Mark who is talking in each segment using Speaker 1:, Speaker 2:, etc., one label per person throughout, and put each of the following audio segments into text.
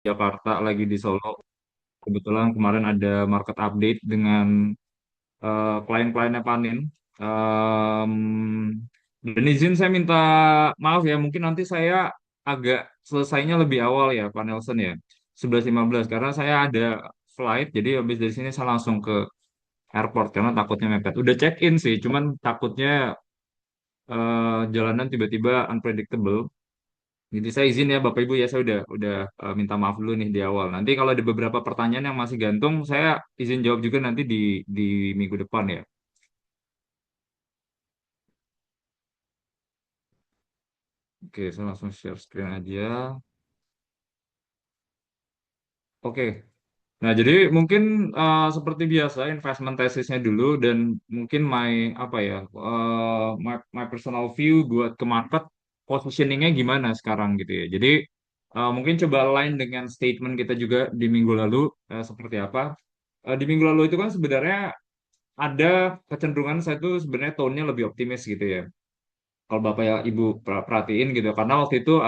Speaker 1: Jakarta, lagi di Solo. Kebetulan kemarin ada market update dengan klien-kliennya Panin. Em, dan izin saya minta maaf ya, mungkin nanti saya agak selesainya lebih awal ya, Pak Nelson ya. 11.15 karena saya ada flight, jadi habis dari sini saya langsung ke airport karena takutnya mepet. Udah check in sih, cuman takutnya jalanan tiba-tiba unpredictable. Jadi saya izin ya Bapak Ibu ya, saya udah minta maaf dulu nih di awal. Nanti kalau ada beberapa pertanyaan yang masih gantung, saya izin jawab juga nanti di minggu depan ya. Oke, saya langsung share screen aja. Oke. Nah, jadi mungkin seperti biasa investment tesisnya dulu dan mungkin apa ya my personal view buat ke market positioningnya gimana sekarang gitu ya. Jadi mungkin coba align dengan statement kita juga di minggu lalu seperti apa. Di minggu lalu itu kan sebenarnya ada kecenderungan saya tuh sebenarnya tone-nya lebih optimis gitu ya. Kalau Bapak ya Ibu perhatiin gitu, karena waktu itu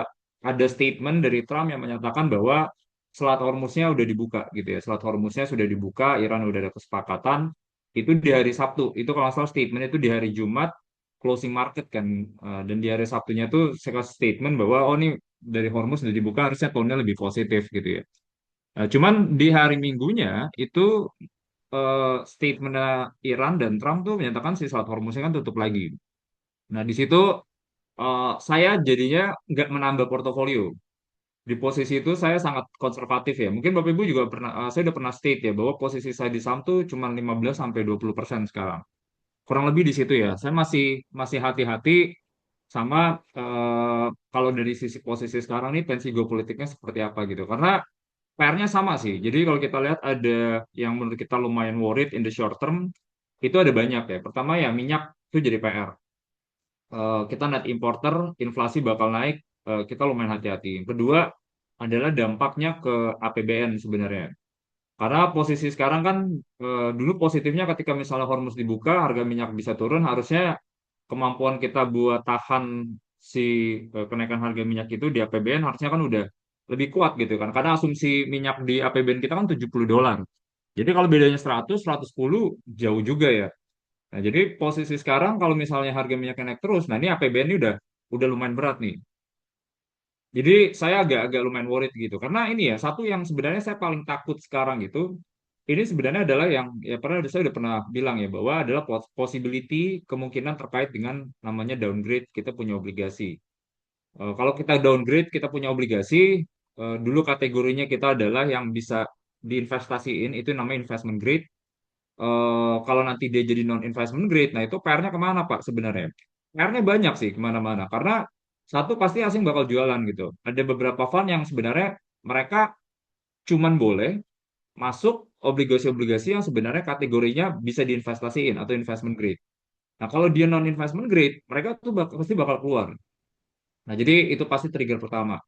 Speaker 1: ada statement dari Trump yang menyatakan bahwa Selat Hormuznya udah dibuka gitu ya. Selat Hormuznya sudah dibuka, Iran udah ada kesepakatan. Itu di hari Sabtu. Itu kalau nggak salah statement itu di hari Jumat closing market kan. Dan di hari Sabtunya tuh saya kasih statement bahwa oh ini dari Hormuz sudah dibuka harusnya tone-nya lebih positif gitu ya. Cuman di hari Minggunya itu statementnya Iran dan Trump tuh menyatakan si Selat Hormuznya kan tutup lagi. Nah di situ saya jadinya nggak menambah portofolio. Di posisi itu saya sangat konservatif ya. Mungkin Bapak Ibu juga pernah, saya udah pernah state ya bahwa posisi saya di saham tuh cuma 15 sampai 20% sekarang. Kurang lebih di situ ya. Saya masih masih hati-hati sama kalau dari sisi posisi sekarang nih tensi geopolitiknya seperti apa gitu. Karena PR-nya sama sih. Jadi kalau kita lihat ada yang menurut kita lumayan worried in the short term, itu ada banyak ya. Pertama ya minyak itu jadi PR. Kita net importer, inflasi bakal naik, kita lumayan hati-hati. Yang kedua adalah dampaknya ke APBN sebenarnya. Karena posisi sekarang kan dulu positifnya ketika misalnya Hormuz dibuka, harga minyak bisa turun, harusnya kemampuan kita buat tahan si kenaikan harga minyak itu di APBN harusnya kan udah lebih kuat gitu kan. Karena asumsi minyak di APBN kita kan $70. Jadi kalau bedanya 100, 110 jauh juga ya. Nah, jadi posisi sekarang kalau misalnya harga minyaknya naik terus, nah ini APBN ini udah lumayan berat nih. Jadi saya agak-agak lumayan worried gitu. Karena ini ya, satu yang sebenarnya saya paling takut sekarang itu, ini sebenarnya adalah yang, ya pernah saya udah pernah bilang ya, bahwa adalah possibility kemungkinan terkait dengan namanya downgrade kita punya obligasi. Kalau kita downgrade kita punya obligasi, dulu kategorinya kita adalah yang bisa diinvestasiin, itu namanya investment grade. Kalau nanti dia jadi non investment grade, nah itu PR-nya kemana Pak sebenarnya? PR-nya banyak sih kemana-mana karena satu pasti asing bakal jualan gitu. Ada beberapa fund yang sebenarnya mereka cuman boleh masuk obligasi-obligasi yang sebenarnya kategorinya bisa diinvestasiin atau investment grade. Nah kalau dia non investment grade, mereka tuh pasti bakal keluar. Nah jadi itu pasti trigger pertama.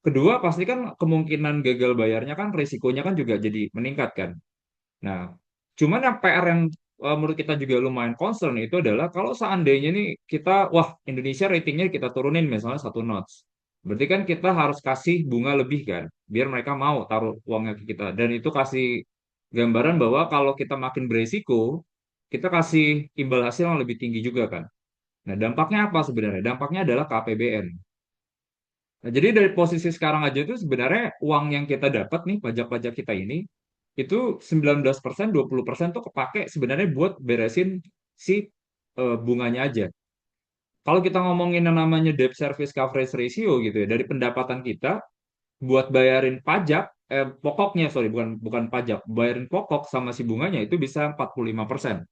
Speaker 1: Kedua pasti kan kemungkinan gagal bayarnya kan risikonya kan juga jadi meningkat kan. Nah, cuman yang PR yang menurut kita juga lumayan concern itu adalah kalau seandainya nih kita, wah Indonesia ratingnya kita turunin misalnya 1 notch. Berarti kan kita harus kasih bunga lebih kan, biar mereka mau taruh uangnya ke kita. Dan itu kasih gambaran bahwa kalau kita makin beresiko, kita kasih imbal hasil yang lebih tinggi juga kan. Nah, dampaknya apa sebenarnya? Dampaknya adalah ke APBN. Nah, jadi dari posisi sekarang aja tuh sebenarnya uang yang kita dapat nih, pajak-pajak kita ini, itu 19%, 20% tuh kepake sebenarnya buat beresin si bunganya aja. Kalau kita ngomongin yang namanya debt service coverage ratio gitu ya, dari pendapatan kita buat bayarin pajak, pokoknya, sorry, bukan bukan pajak, bayarin pokok sama si bunganya itu bisa 45%.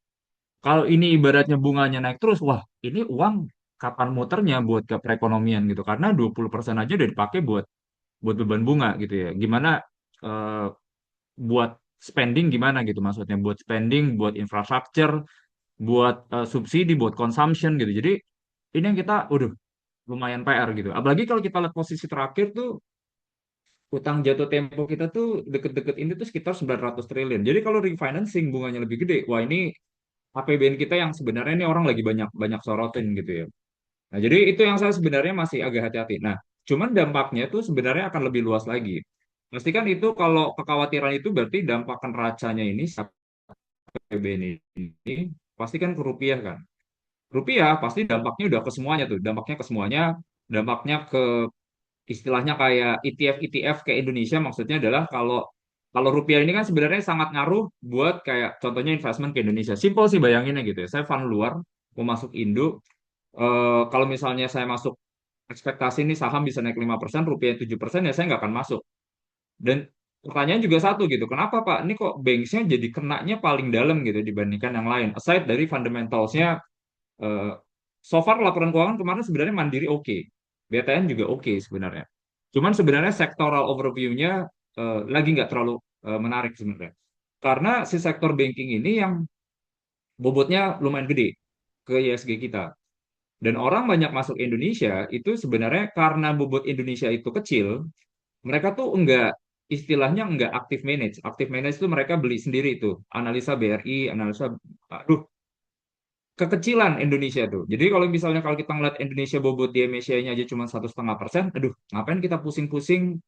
Speaker 1: Kalau ini ibaratnya bunganya naik terus, wah ini uang kapan muternya buat ke perekonomian gitu. Karena 20% aja udah dipakai buat beban bunga gitu ya. Gimana eh, buat spending gimana gitu maksudnya buat spending, buat infrastruktur, buat subsidi, buat consumption gitu. Jadi ini yang kita, udah lumayan PR gitu. Apalagi kalau kita lihat posisi terakhir tuh utang jatuh tempo kita tuh deket-deket ini tuh sekitar 900 triliun. Jadi kalau refinancing bunganya lebih gede, wah ini APBN kita yang sebenarnya ini orang lagi banyak banyak sorotin gitu ya. Nah, jadi itu yang saya sebenarnya masih agak hati-hati. Nah, cuman dampaknya tuh sebenarnya akan lebih luas lagi. Pasti kan itu kalau kekhawatiran itu berarti dampak neracanya ini, APBN ini pasti kan ke rupiah kan. Rupiah pasti dampaknya udah ke semuanya tuh, dampaknya ke semuanya, dampaknya ke istilahnya kayak ETF ke Indonesia maksudnya adalah kalau kalau rupiah ini kan sebenarnya sangat ngaruh buat kayak contohnya investment ke Indonesia. Simpel sih bayanginnya gitu ya. Saya fund luar mau masuk Indo, kalau misalnya saya masuk ekspektasi ini saham bisa naik 5%, rupiah 7%, ya saya nggak akan masuk. Dan pertanyaan juga satu gitu, kenapa Pak? Ini kok banksnya jadi kenanya paling dalam gitu dibandingkan yang lain? Aside dari fundamentalsnya, eh, so far laporan keuangan kemarin sebenarnya Mandiri oke, BTN juga oke sebenarnya. Cuman sebenarnya sektoral overview-nya lagi nggak terlalu menarik sebenarnya. Karena si sektor banking ini yang bobotnya lumayan gede ke ISG kita. Dan orang banyak masuk Indonesia itu sebenarnya karena bobot Indonesia itu kecil, mereka tuh enggak istilahnya enggak aktif manage. Aktif manage itu mereka beli sendiri tuh, analisa BRI, analisa aduh kekecilan Indonesia tuh. Jadi kalau misalnya kalau kita ngeliat Indonesia bobot di MSCI-nya aja cuma 1,5%, aduh ngapain kita pusing-pusing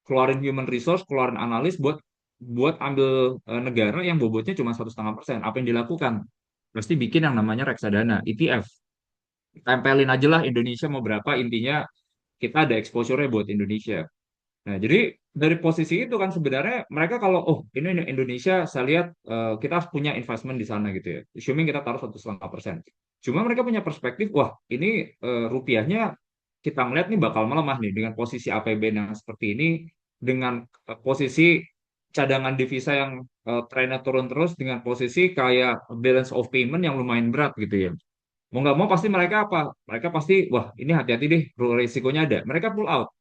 Speaker 1: keluarin human resource, keluarin analis buat buat ambil negara yang bobotnya cuma 1,5%. Apa yang dilakukan? Pasti bikin yang namanya reksadana, ETF. Tempelin aja lah Indonesia mau berapa, intinya kita ada exposure-nya buat Indonesia. Nah, jadi dari posisi itu kan sebenarnya mereka kalau oh ini Indonesia saya lihat kita punya investment di sana gitu ya. Assuming kita taruh 1,5%. Cuma mereka punya perspektif, wah ini rupiahnya kita ngeliat nih bakal melemah nih dengan posisi APBN yang seperti ini, dengan posisi cadangan devisa yang trennya turun terus, dengan posisi kayak balance of payment yang lumayan berat gitu ya. Mau nggak mau pasti mereka apa? Mereka pasti, wah ini hati-hati deh, risikonya ada. Mereka pull out,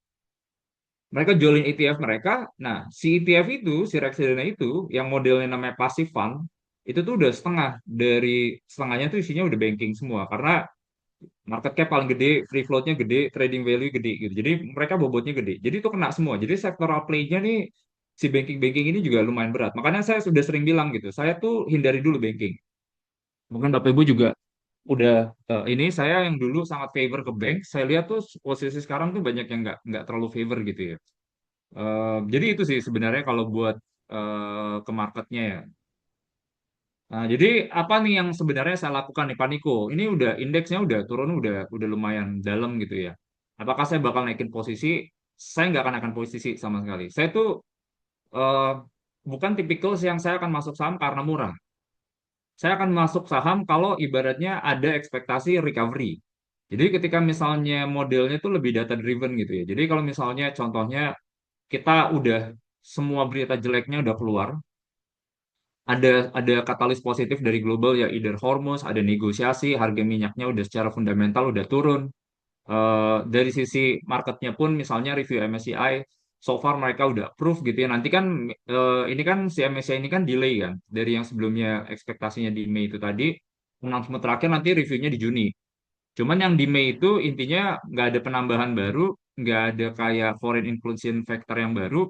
Speaker 1: mereka jualin ETF mereka. Nah, si ETF itu, si reksadana itu, yang modelnya namanya passive fund, itu tuh udah setengah dari setengahnya tuh isinya udah banking semua. Karena market cap paling gede, free floatnya gede, trading value gede gitu. Jadi mereka bobotnya gede. Jadi itu kena semua. Jadi sektoral play-nya nih si banking-banking ini juga lumayan berat. Makanya saya sudah sering bilang gitu, saya tuh hindari dulu banking. Mungkin Bapak Ibu juga udah ini saya yang dulu sangat favor ke bank, saya lihat tuh posisi sekarang tuh banyak yang nggak terlalu favor gitu ya. Jadi itu sih sebenarnya kalau buat ke marketnya ya. Nah, jadi apa nih yang sebenarnya saya lakukan nih Pak Niko? Ini udah indeksnya udah turun udah lumayan dalam gitu ya. Apakah saya bakal naikin posisi? Saya nggak akan akan posisi sama sekali. Saya tuh eh, bukan tipikal yang saya akan masuk saham karena murah. Saya akan masuk saham kalau ibaratnya ada ekspektasi recovery. Jadi ketika misalnya modelnya itu lebih data driven gitu ya. Jadi kalau misalnya contohnya kita udah semua berita jeleknya udah keluar, ada katalis positif dari global ya, either Hormuz, ada negosiasi, harga minyaknya udah secara fundamental udah turun. Dari sisi marketnya pun misalnya review MSCI, so far mereka udah approve gitu ya. Nanti kan ini kan si MSCI ini kan delay kan dari yang sebelumnya ekspektasinya di Mei itu tadi, announcement terakhir nanti reviewnya di Juni. Cuman yang di Mei itu intinya nggak ada penambahan baru, nggak ada kayak foreign influence factor yang baru,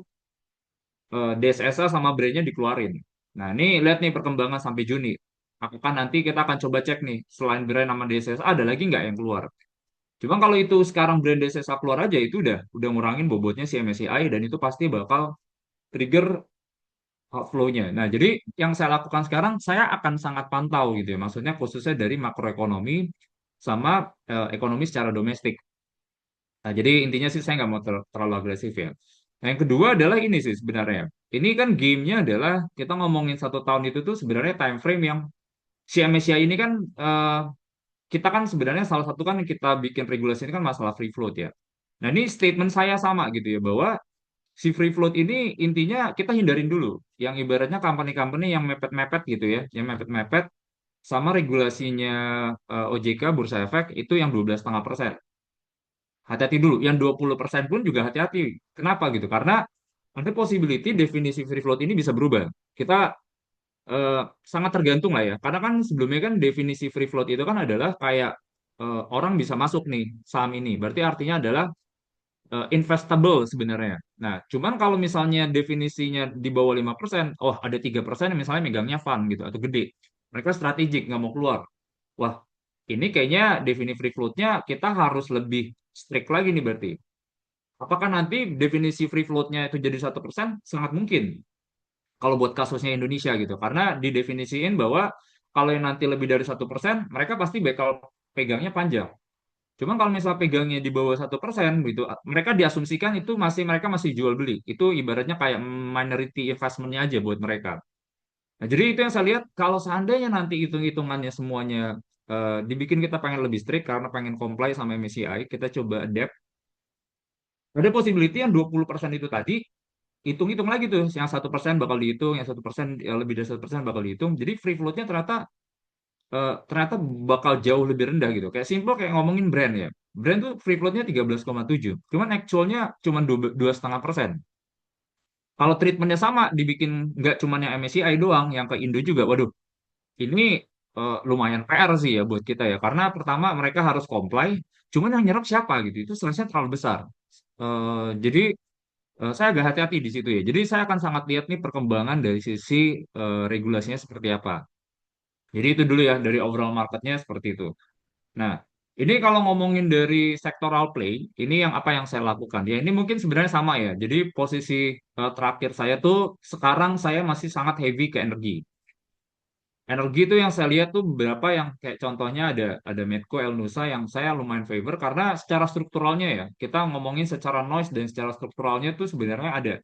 Speaker 1: DSSA sama brandnya dikeluarin. Nah, ini lihat nih perkembangan sampai Juni. Aku kan nanti kita akan coba cek nih, selain brand nama DSSA ada lagi nggak yang keluar. Cuma kalau itu sekarang brand DSSA keluar aja itu udah ngurangin bobotnya si MSCI dan itu pasti bakal trigger outflow-nya. Nah, jadi yang saya lakukan sekarang saya akan sangat pantau gitu ya. Maksudnya khususnya dari makroekonomi sama ekonomi secara domestik. Nah, jadi intinya sih saya nggak mau terlalu agresif ya. Nah, yang kedua adalah ini sih sebenarnya. Ini kan gamenya adalah kita ngomongin 1 tahun itu tuh sebenarnya time frame yang si MSCI ini kan kita kan sebenarnya salah satu kan yang kita bikin regulasi ini kan masalah free float ya. Nah, ini statement saya sama gitu ya bahwa si free float ini intinya kita hindarin dulu. Yang ibaratnya company-company yang mepet-mepet gitu ya, yang mepet-mepet sama regulasinya OJK Bursa Efek itu yang 12,5%. Hati-hati dulu. Yang 20% pun juga hati-hati. Kenapa gitu? Karena ada possibility definisi free float ini bisa berubah. Kita eh, sangat tergantung lah ya. Karena kan sebelumnya kan definisi free float itu kan adalah kayak orang bisa masuk nih saham ini. Berarti artinya adalah investable sebenarnya. Nah, cuman kalau misalnya definisinya di bawah 5%, oh ada 3% yang misalnya megangnya fund gitu atau gede. Mereka strategik nggak mau keluar. Wah, ini kayaknya definisi free float-nya kita harus lebih strict lagi nih berarti. Apakah nanti definisi free float-nya itu jadi 1%? Sangat mungkin. Kalau buat kasusnya Indonesia gitu. Karena didefinisiin bahwa kalau yang nanti lebih dari 1%, mereka pasti bakal pegangnya panjang. Cuman kalau misalnya pegangnya di bawah 1% gitu, mereka diasumsikan itu mereka masih jual beli. Itu ibaratnya kayak minority investment-nya aja buat mereka. Nah, jadi itu yang saya lihat kalau seandainya nanti hitung-hitungannya semuanya dibikin kita pengen lebih strict karena pengen comply sama MSCI, kita coba adapt. Ada possibility yang 20% itu tadi hitung-hitung lagi tuh, yang 1% bakal dihitung, yang 1% lebih dari 1% bakal dihitung. Jadi free float-nya ternyata bakal jauh lebih rendah gitu. Kayak simple kayak ngomongin brand ya. Brand tuh free float-nya 13,7. Cuman actual-nya cuma 2,5%. Kalau treatment-nya sama, dibikin nggak cuma yang MSCI doang, yang ke Indo juga. Waduh, ini lumayan PR sih ya buat kita ya. Karena pertama mereka harus comply, cuman yang nyerap siapa gitu. Itu stressnya terlalu besar. Jadi saya agak hati-hati di situ ya. Jadi saya akan sangat lihat nih perkembangan dari sisi regulasinya seperti apa. Jadi itu dulu ya dari overall marketnya seperti itu. Nah, ini kalau ngomongin dari sectoral play, ini yang apa yang saya lakukan. Ya, ini mungkin sebenarnya sama ya. Jadi posisi terakhir saya tuh sekarang saya masih sangat heavy ke energi. Energi itu yang saya lihat tuh beberapa yang kayak contohnya ada Medco, El Nusa yang saya lumayan favor karena secara strukturalnya ya, kita ngomongin secara noise dan secara strukturalnya tuh sebenarnya ada.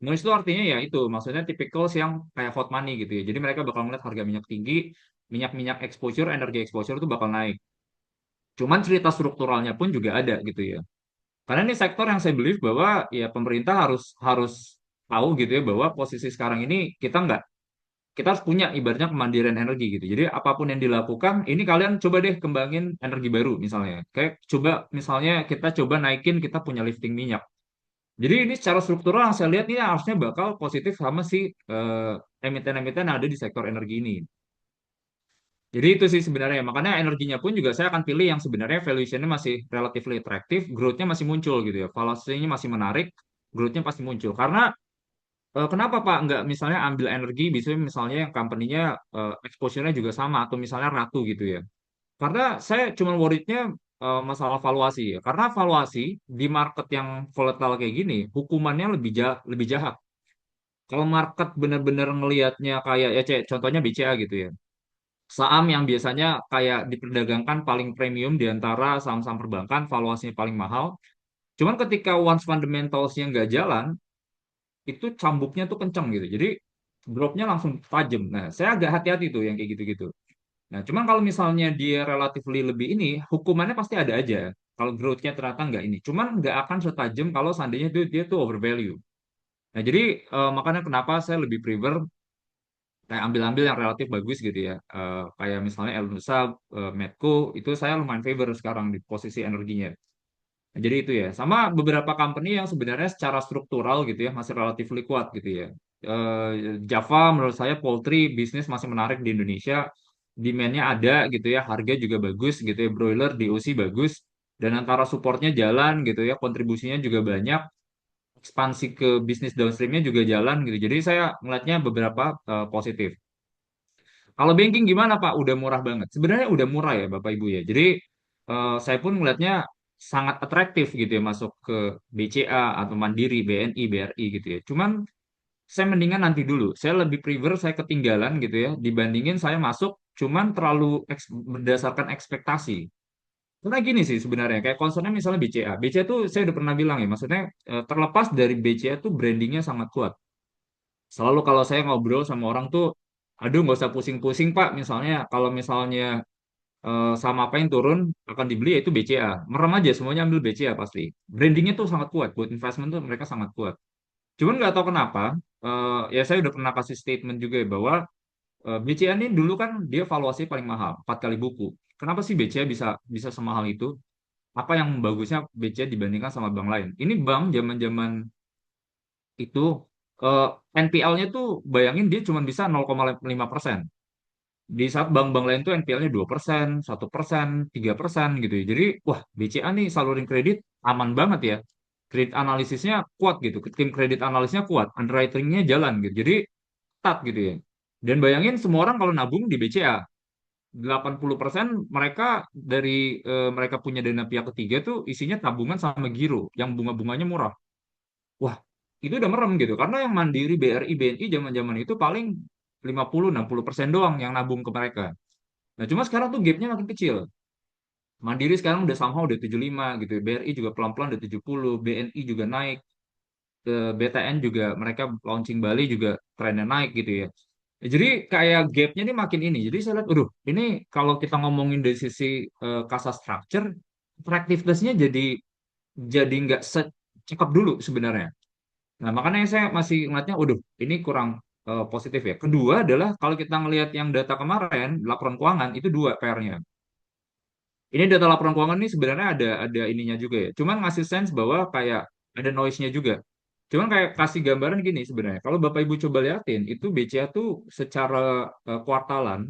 Speaker 1: Noise itu artinya ya itu, maksudnya typical yang kayak hot money gitu ya. Jadi mereka bakal melihat harga minyak tinggi, minyak-minyak exposure, energi exposure itu bakal naik. Cuman cerita strukturalnya pun juga ada gitu ya. Karena ini sektor yang saya believe bahwa ya pemerintah harus harus tahu gitu ya bahwa posisi sekarang ini kita harus punya ibaratnya kemandirian energi gitu. Jadi apapun yang dilakukan, ini kalian coba deh kembangin energi baru misalnya. Kayak coba misalnya kita coba naikin kita punya lifting minyak. Jadi ini secara struktural yang saya lihat ini harusnya bakal positif sama si emiten-emiten yang ada di sektor energi ini. Jadi itu sih sebenarnya. Makanya energinya pun juga saya akan pilih yang sebenarnya valuation-nya masih relatively attractive, growth-nya masih muncul gitu ya. Valuasinya masih menarik, growth-nya pasti muncul. Karena kenapa Pak nggak misalnya ambil energi, bisa misalnya yang company-nya exposure-nya juga sama, atau misalnya Ratu gitu ya. Karena saya cuma worried-nya masalah valuasi ya. Karena valuasi di market yang volatile kayak gini, hukumannya lebih jahat. Kalau market benar-benar ngelihatnya kayak ya contohnya BCA gitu ya. Saham yang biasanya kayak diperdagangkan paling premium di antara saham-saham perbankan, valuasinya paling mahal. Cuman ketika once fundamentals-nya nggak jalan, itu cambuknya tuh kenceng gitu. Jadi drop-nya langsung tajam. Nah, saya agak hati-hati tuh yang kayak gitu-gitu. Nah, cuman kalau misalnya dia relatively lebih ini, hukumannya pasti ada aja. Kalau growth-nya ternyata nggak ini. Cuman nggak akan setajam kalau seandainya dia tuh overvalue. Nah, jadi makanya kenapa saya lebih prefer kayak ambil-ambil yang relatif bagus gitu ya. Kayak misalnya Elnusa, Medco, itu saya lumayan favor sekarang di posisi energinya. Nah, jadi itu ya. Sama beberapa company yang sebenarnya secara struktural gitu ya, masih relatif kuat gitu ya. Eh, Java menurut saya poultry bisnis masih menarik di Indonesia. Demand-nya ada gitu ya, harga juga bagus gitu ya, broiler DOC bagus. Dan antara supportnya jalan gitu ya, kontribusinya juga banyak, ekspansi ke bisnis downstreamnya juga jalan gitu. Jadi saya ngeliatnya beberapa positif. Kalau banking gimana Pak? Udah murah banget. Sebenarnya udah murah ya Bapak Ibu ya. Jadi saya pun melihatnya sangat atraktif gitu ya masuk ke BCA atau Mandiri, BNI, BRI gitu ya. Cuman saya mendingan nanti dulu. Saya lebih prefer saya ketinggalan gitu ya dibandingin saya masuk cuman terlalu berdasarkan ekspektasi. Karena gini sih sebenarnya kayak concernnya misalnya BCA. BCA tuh saya udah pernah bilang ya, maksudnya terlepas dari BCA tuh brandingnya sangat kuat. Selalu kalau saya ngobrol sama orang tuh, aduh nggak usah pusing-pusing Pak. Misalnya kalau misalnya sama apa yang turun akan dibeli yaitu BCA. Merem aja semuanya ambil BCA pasti. Brandingnya tuh sangat kuat buat investment tuh mereka sangat kuat. Cuman nggak tahu kenapa, ya saya udah pernah kasih statement juga ya bahwa BCA ini dulu kan dia valuasi paling mahal, 4 kali buku. Kenapa sih BCA bisa bisa semahal itu? Apa yang bagusnya BCA dibandingkan sama bank lain? Ini bank zaman-zaman itu eh, NPL-nya tuh bayangin dia cuma bisa 0,5%. Di saat bank-bank lain tuh NPL-nya 2%, 1%, 3% gitu ya. Jadi, wah, BCA nih salurin kredit aman banget ya. Kredit analisisnya kuat gitu. Tim kredit analisnya kuat. Underwriting-nya jalan gitu. Jadi, ketat gitu ya. Dan bayangin semua orang kalau nabung di BCA. 80% mereka mereka punya dana pihak ketiga tuh isinya tabungan sama giro yang bunga-bunganya murah. Wah, itu udah merem gitu. Karena yang Mandiri, BRI, BNI zaman-zaman itu paling 50-60% doang yang nabung ke mereka. Nah, cuma sekarang tuh gapnya makin kecil. Mandiri sekarang udah somehow udah 75 gitu. BRI juga pelan-pelan udah 70, BNI juga naik, BTN juga mereka launching Bali juga trennya naik gitu ya. Jadi kayak gapnya ini makin ini. Jadi saya lihat, aduh, ini kalau kita ngomongin dari sisi kasa structure, attractiveness-nya jadi nggak secakep dulu sebenarnya. Nah, makanya saya masih ngeliatnya, waduh, ini kurang positif ya. Kedua adalah kalau kita ngelihat yang data kemarin, laporan keuangan itu dua PR-nya. Ini data laporan keuangan ini sebenarnya ada ininya juga ya. Cuman ngasih sense bahwa kayak ada noise-nya juga. Cuman kayak kasih gambaran gini sebenarnya. Kalau Bapak Ibu coba liatin, itu BCA tuh secara kuartalan,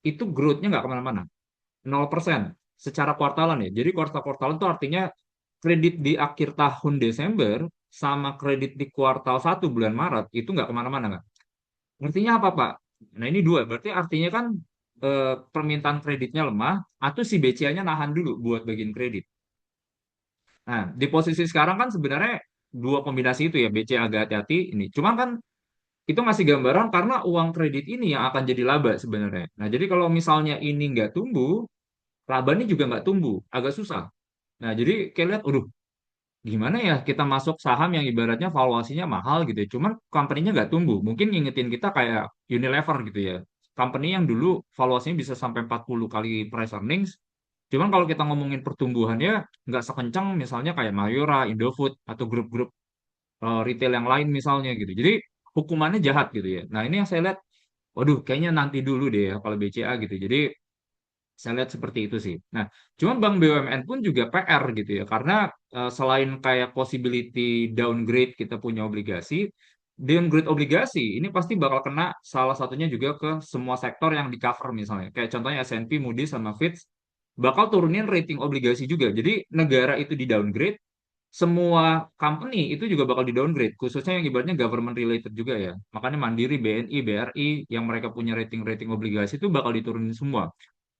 Speaker 1: itu growth-nya nggak kemana-mana. 0% secara kuartalan ya. Jadi kuartal-kuartalan itu artinya kredit di akhir tahun Desember sama kredit di kuartal 1 bulan Maret itu nggak kemana-mana nggak. Artinya apa Pak? Nah ini dua, berarti artinya kan permintaan kreditnya lemah atau si BCA-nya nahan dulu buat bagian kredit. Nah di posisi sekarang kan sebenarnya dua kombinasi itu ya BCA agak hati-hati ini. Cuma kan itu ngasih gambaran karena uang kredit ini yang akan jadi laba sebenarnya. Nah jadi kalau misalnya ini nggak tumbuh, laba ini juga nggak tumbuh, agak susah. Nah jadi kayak lihat, aduh gimana ya kita masuk saham yang ibaratnya valuasinya mahal gitu ya. Cuman company-nya nggak tumbuh. Mungkin ngingetin kita kayak Unilever gitu ya. Company yang dulu valuasinya bisa sampai 40 kali price earnings. Cuman kalau kita ngomongin pertumbuhannya nggak sekencang misalnya kayak Mayora, Indofood, atau grup-grup retail yang lain misalnya gitu. Jadi hukumannya jahat gitu ya. Nah ini yang saya lihat, waduh kayaknya nanti dulu deh ya kalau BCA gitu. Jadi saya lihat seperti itu sih. Nah, cuman Bank BUMN pun juga PR gitu ya, karena selain kayak possibility downgrade kita punya obligasi, downgrade obligasi ini pasti bakal kena salah satunya juga ke semua sektor yang di cover misalnya. Kayak contohnya S&P, Moody's, sama Fitch bakal turunin rating obligasi juga. Jadi negara itu di downgrade, semua company itu juga bakal di downgrade, khususnya yang ibaratnya government related juga ya. Makanya Mandiri, BNI, BRI yang mereka punya rating-rating obligasi itu bakal diturunin semua.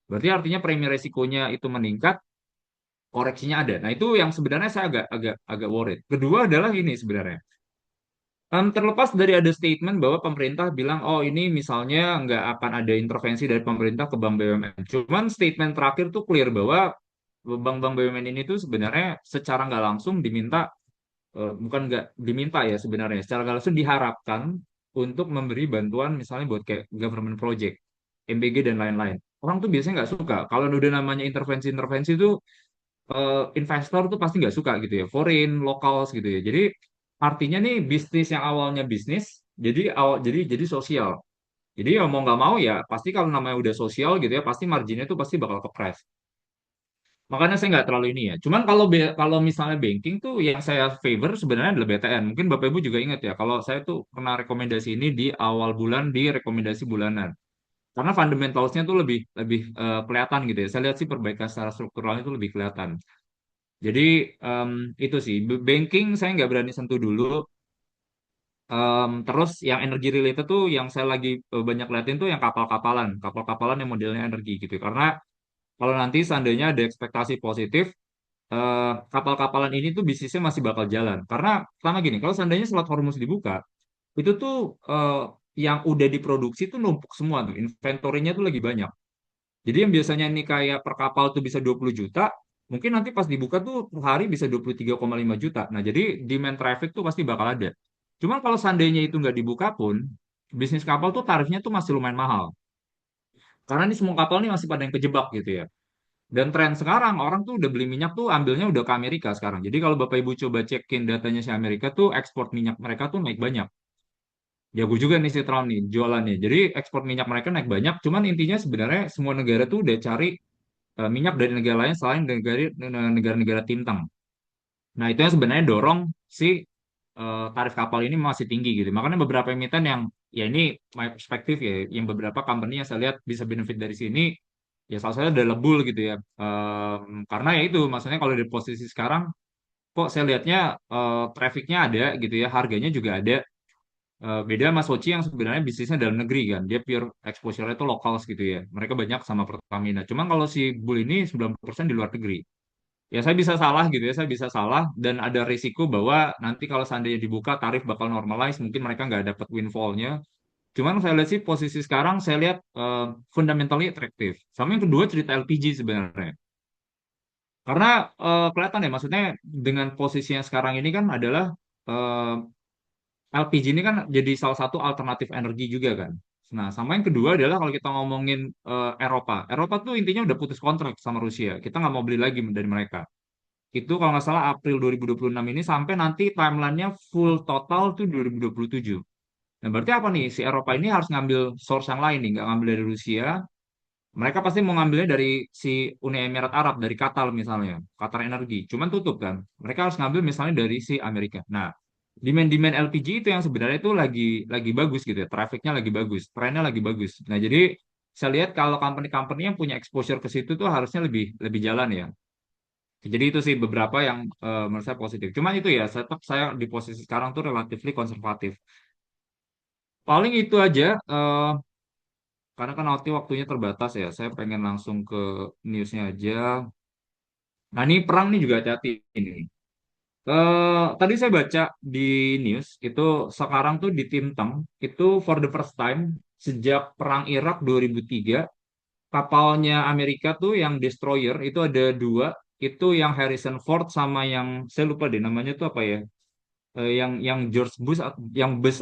Speaker 1: Berarti artinya premi resikonya itu meningkat, koreksinya ada. Nah, itu yang sebenarnya saya agak agak agak worried. Kedua adalah ini sebenarnya. Terlepas dari ada statement bahwa pemerintah bilang, oh ini misalnya nggak akan ada intervensi dari pemerintah ke Bank BUMN. Cuman statement terakhir tuh clear bahwa bank-bank BUMN ini tuh sebenarnya secara nggak langsung diminta, bukan nggak diminta ya sebenarnya, secara nggak langsung diharapkan untuk memberi bantuan misalnya buat kayak government project, MBG dan lain-lain. Orang tuh biasanya nggak suka. Kalau udah namanya intervensi-intervensi tuh investor tuh pasti nggak suka gitu ya, foreign, locals gitu ya. Jadi artinya nih bisnis yang awalnya bisnis, jadi sosial. Jadi ya mau nggak mau ya pasti kalau namanya udah sosial gitu ya, pasti marginnya tuh pasti bakal kepres. Makanya saya nggak terlalu ini ya. Cuman kalau misalnya banking tuh yang saya favor sebenarnya adalah BTN. Mungkin Bapak Ibu juga ingat ya, kalau saya tuh pernah rekomendasi ini di awal bulan di rekomendasi bulanan. Karena fundamentalsnya tuh lebih lebih kelihatan gitu ya. Saya lihat sih perbaikan secara struktural itu lebih kelihatan. Jadi em, itu sih banking saya nggak berani sentuh dulu. Terus yang energi related tuh yang saya lagi banyak liatin tuh yang kapal-kapalan yang modelnya energi gitu. Karena kalau nanti seandainya ada ekspektasi positif, kapal-kapalan ini tuh bisnisnya masih bakal jalan. Karena pertama gini, kalau seandainya Selat Hormuz dibuka, itu tuh yang udah diproduksi tuh numpuk semua tuh, inventorinya tuh lagi banyak. Jadi yang biasanya ini kayak per kapal tuh bisa 20 juta, mungkin nanti pas dibuka tuh per hari bisa 23,5 juta. Nah, jadi demand traffic tuh pasti bakal ada. Cuman kalau seandainya itu nggak dibuka pun, bisnis kapal tuh tarifnya tuh masih lumayan mahal. Karena ini semua kapal nih masih pada yang kejebak gitu ya. Dan tren sekarang orang tuh udah beli minyak tuh ambilnya udah ke Amerika sekarang. Jadi kalau Bapak Ibu coba cekin datanya si Amerika tuh ekspor minyak mereka tuh naik banyak. Jago juga nih si Trump nih jualannya. Jadi ekspor minyak mereka naik banyak. Cuman intinya sebenarnya semua negara tuh udah cari minyak dari negara lain selain dari negara-negara Tintang. Nah, itu yang sebenarnya dorong si tarif kapal ini masih tinggi gitu. Makanya beberapa emiten yang ya ini my perspektif ya, yang beberapa company yang saya lihat bisa benefit dari sini, ya salah satunya adalah Bull gitu ya. Karena ya itu, maksudnya kalau di posisi sekarang, kok saya lihatnya trafficnya ada gitu ya, harganya juga ada. Beda sama Sochi yang sebenarnya bisnisnya dalam negeri kan. Dia pure exposure-nya itu lokal gitu ya. Mereka banyak sama Pertamina. Cuman kalau si Bull ini 90% di luar negeri. Ya saya bisa salah gitu ya, saya bisa salah dan ada risiko bahwa nanti kalau seandainya dibuka tarif bakal normalize, mungkin mereka nggak dapat windfall-nya. Cuman saya lihat sih posisi sekarang saya lihat fundamentally atraktif. Sama yang kedua cerita LPG sebenarnya. Karena kelihatan ya maksudnya dengan posisi yang sekarang ini kan adalah eh, LPG ini kan jadi salah satu alternatif energi juga kan. Nah, sama yang kedua adalah kalau kita ngomongin Eropa. Eropa tuh intinya udah putus kontrak sama Rusia. Kita nggak mau beli lagi dari mereka. Itu kalau nggak salah April 2026 ini sampai nanti timelinenya full total tuh 2027. Nah, berarti apa nih? Si Eropa ini harus ngambil source yang lain nih, nggak ngambil dari Rusia. Mereka pasti mau ngambilnya dari si Uni Emirat Arab, dari Qatar misalnya, Qatar Energi. Cuman tutup kan. Mereka harus ngambil misalnya dari si Amerika. Nah, demand-demand LPG itu yang sebenarnya itu lagi bagus gitu ya. Trafficnya lagi bagus, trennya lagi bagus. Nah, jadi saya lihat kalau company-company yang punya exposure ke situ tuh harusnya lebih lebih jalan ya. Jadi itu sih beberapa yang menurut saya positif. Cuman itu ya, tetap saya di posisi sekarang tuh relatively konservatif. Paling itu aja, karena kan waktunya terbatas ya. Saya pengen langsung ke newsnya aja. Nah ini perang nih juga hati-hati ini. Tadi saya baca di news itu sekarang tuh di Timteng itu for the first time sejak perang Irak 2003 kapalnya Amerika tuh yang destroyer itu ada dua, itu yang Harrison Ford sama yang saya lupa deh namanya tuh apa ya, yang George Bush yang bus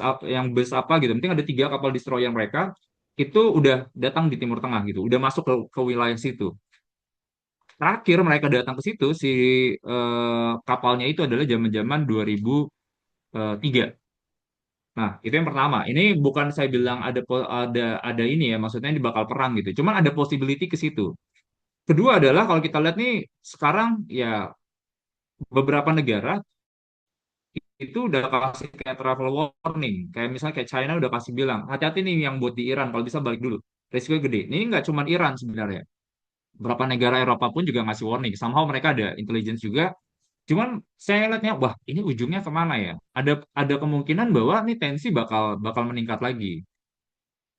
Speaker 1: apa gitu. Penting ada tiga kapal destroyer mereka itu udah datang di Timur Tengah gitu, udah masuk ke wilayah situ. Terakhir mereka datang ke situ si kapalnya itu adalah zaman-zaman 2003. Nah, itu yang pertama. Ini bukan saya bilang ada ini ya, maksudnya ini bakal perang gitu. Cuman ada possibility ke situ. Kedua adalah kalau kita lihat nih sekarang ya beberapa negara itu udah kasih kayak travel warning. Kayak misalnya kayak China udah kasih bilang, hati-hati nih yang buat di Iran, kalau bisa balik dulu. Risikonya gede. Ini nggak cuma Iran sebenarnya. Beberapa negara Eropa pun juga ngasih warning. Somehow mereka ada intelligence juga. Cuman saya lihatnya, wah ini ujungnya kemana ya? Ada kemungkinan bahwa nih tensi bakal bakal meningkat lagi.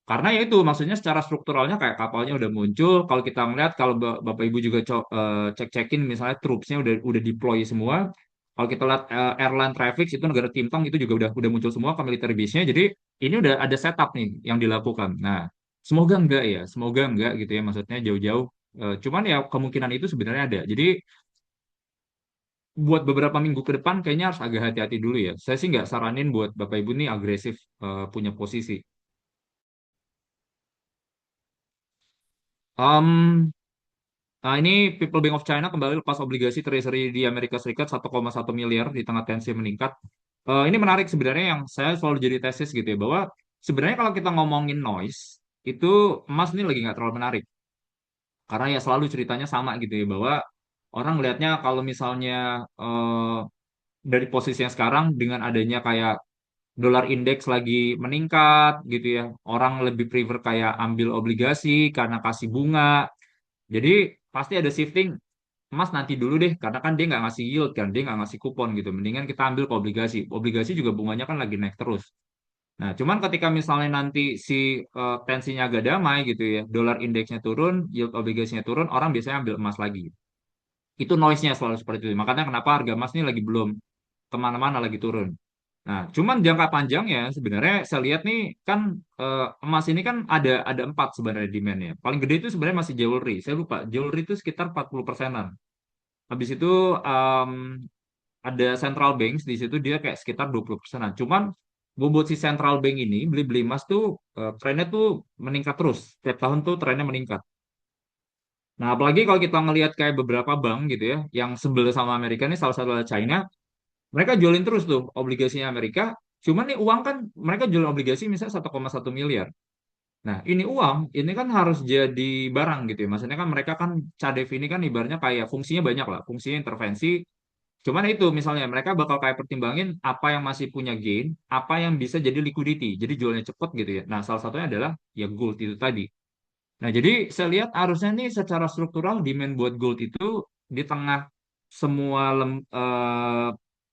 Speaker 1: Karena ya itu maksudnya secara strukturalnya kayak kapalnya udah muncul. Kalau kita ngeliat, kalau Bapak Ibu juga cek-cekin misalnya troops-nya udah deploy semua. Kalau kita lihat airline traffic itu negara Timtong itu juga udah muncul semua ke military base-nya. Jadi ini udah ada setup nih yang dilakukan. Nah, semoga enggak ya, semoga enggak gitu ya maksudnya jauh-jauh. Cuman ya kemungkinan itu sebenarnya ada. Jadi buat beberapa minggu ke depan kayaknya harus agak hati-hati dulu ya. Saya sih nggak saranin buat Bapak Ibu nih agresif punya posisi. Um, Nah, ini People Bank of China kembali lepas obligasi Treasury di Amerika Serikat 1,1 miliar di tengah tensi meningkat. Ini menarik sebenarnya yang saya selalu jadi tesis gitu ya, bahwa sebenarnya kalau kita ngomongin noise, itu emas ini lagi nggak terlalu menarik. Karena ya selalu ceritanya sama gitu ya, bahwa orang lihatnya kalau misalnya dari posisi yang sekarang dengan adanya kayak dolar indeks lagi meningkat gitu ya, orang lebih prefer kayak ambil obligasi karena kasih bunga. Jadi pasti ada shifting, emas nanti dulu deh karena kan dia nggak ngasih yield kan, dia nggak ngasih kupon gitu, mendingan kita ambil ke obligasi. Obligasi juga bunganya kan lagi naik terus. Nah cuman ketika misalnya nanti si tensinya agak damai gitu ya, dolar indeksnya turun, yield obligasinya turun, orang biasanya ambil emas lagi. Itu noise-nya selalu seperti itu, makanya kenapa harga emas ini lagi belum kemana-mana, lagi turun. Nah cuman jangka panjang ya sebenarnya saya lihat nih kan, emas ini kan ada empat sebenarnya demand-nya. Paling gede itu sebenarnya masih jewelry, saya lupa jewelry itu sekitar 40%-an. Habis itu um, ada central banks di situ dia kayak sekitar 20%-an. Cuman bobot si central bank ini beli-beli emas tuh trennya tuh meningkat terus. Setiap tahun tuh trennya meningkat. Nah, apalagi kalau kita ngelihat kayak beberapa bank gitu ya, yang sebelah sama Amerika ini salah satu adalah China, mereka jualin terus tuh obligasinya Amerika. Cuman nih uang kan mereka jual obligasi misalnya 1,1 miliar. Nah, ini uang, ini kan harus jadi barang gitu ya. Maksudnya kan mereka kan CADEV ini kan ibaratnya kayak fungsinya banyak lah. Fungsinya intervensi. Cuman itu misalnya mereka bakal kayak pertimbangin apa yang masih punya gain, apa yang bisa jadi liquidity, jadi jualnya cepet gitu ya. Nah, salah satunya adalah ya gold itu tadi. Nah, jadi saya lihat harusnya nih secara struktural demand buat gold itu di tengah semua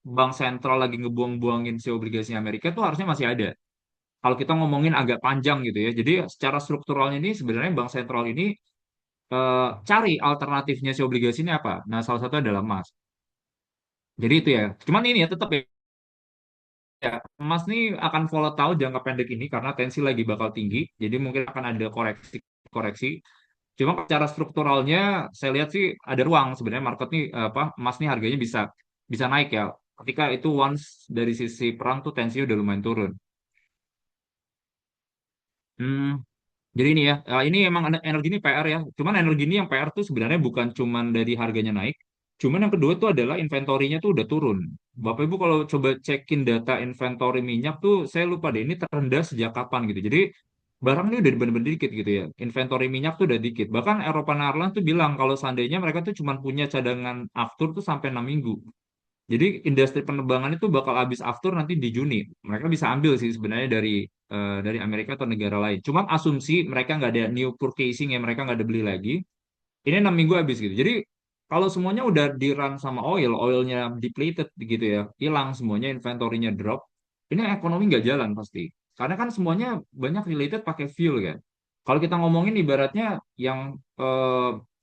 Speaker 1: bank sentral lagi ngebuang-buangin si obligasi Amerika tuh harusnya masih ada. Kalau kita ngomongin agak panjang gitu ya. Jadi secara strukturalnya ini sebenarnya bank sentral ini cari alternatifnya si obligasi ini apa? Nah, salah satu adalah emas. Jadi itu ya. Cuman ini ya tetap ya, emas nih akan volatile jangka pendek ini karena tensi lagi bakal tinggi. Jadi mungkin akan ada koreksi. Cuma secara strukturalnya saya lihat sih ada ruang sebenarnya market nih apa emas nih harganya bisa bisa naik ya. Ketika itu once dari sisi perang tuh tensi udah lumayan turun. Hmm, Jadi ini ya, ini emang energi ini PR ya. Cuman energi ini yang PR tuh sebenarnya bukan cuman dari harganya naik. Cuman yang kedua itu adalah inventorinya tuh udah turun. Bapak Ibu kalau coba cekin data inventory minyak tuh, saya lupa deh ini terendah sejak kapan gitu. Jadi barang ini udah bener-bener dikit gitu ya. Inventory minyak tuh udah dikit. Bahkan Eropa Airlines tuh bilang kalau seandainya mereka tuh cuma punya cadangan aftur tuh sampai 6 minggu. Jadi industri penerbangan itu bakal habis after nanti di Juni. Mereka bisa ambil sih sebenarnya dari Amerika atau negara lain. Cuma asumsi mereka nggak ada new purchasing ya, mereka nggak ada beli lagi. Ini 6 minggu habis gitu. Jadi kalau semuanya udah di run sama oilnya depleted gitu ya, hilang semuanya, inventorinya drop. Ini ekonomi nggak jalan pasti. Karena kan semuanya banyak related pakai fuel kan. Kalau kita ngomongin ibaratnya yang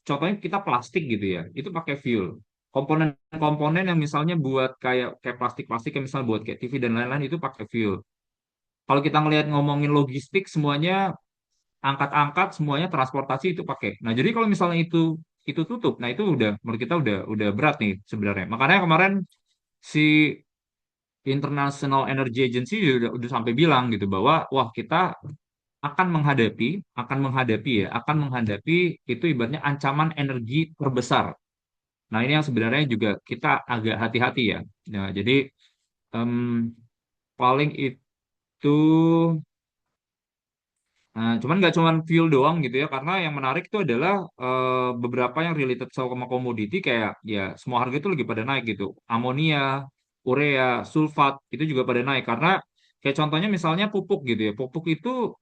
Speaker 1: contohnya kita plastik gitu ya, itu pakai fuel. Komponen-komponen yang misalnya buat kayak plastik-plastik yang misalnya buat kayak TV dan lain-lain itu pakai fuel. Kalau kita ngelihat ngomongin logistik semuanya angkat-angkat semuanya transportasi itu pakai. Nah, jadi kalau misalnya itu tutup, nah itu udah menurut kita udah berat nih sebenarnya. Makanya kemarin si International Energy Agency udah sampai bilang gitu bahwa wah kita akan menghadapi itu ibaratnya ancaman energi terbesar. Nah, ini yang sebenarnya juga kita agak hati-hati ya. Nah, jadi em, paling itu cuman nggak cuman fuel doang gitu ya, karena yang menarik itu adalah beberapa yang related sama komoditi kayak ya semua harga itu lagi pada naik gitu. Amonia, urea, sulfat itu juga pada naik karena kayak contohnya misalnya pupuk gitu ya. Pupuk itu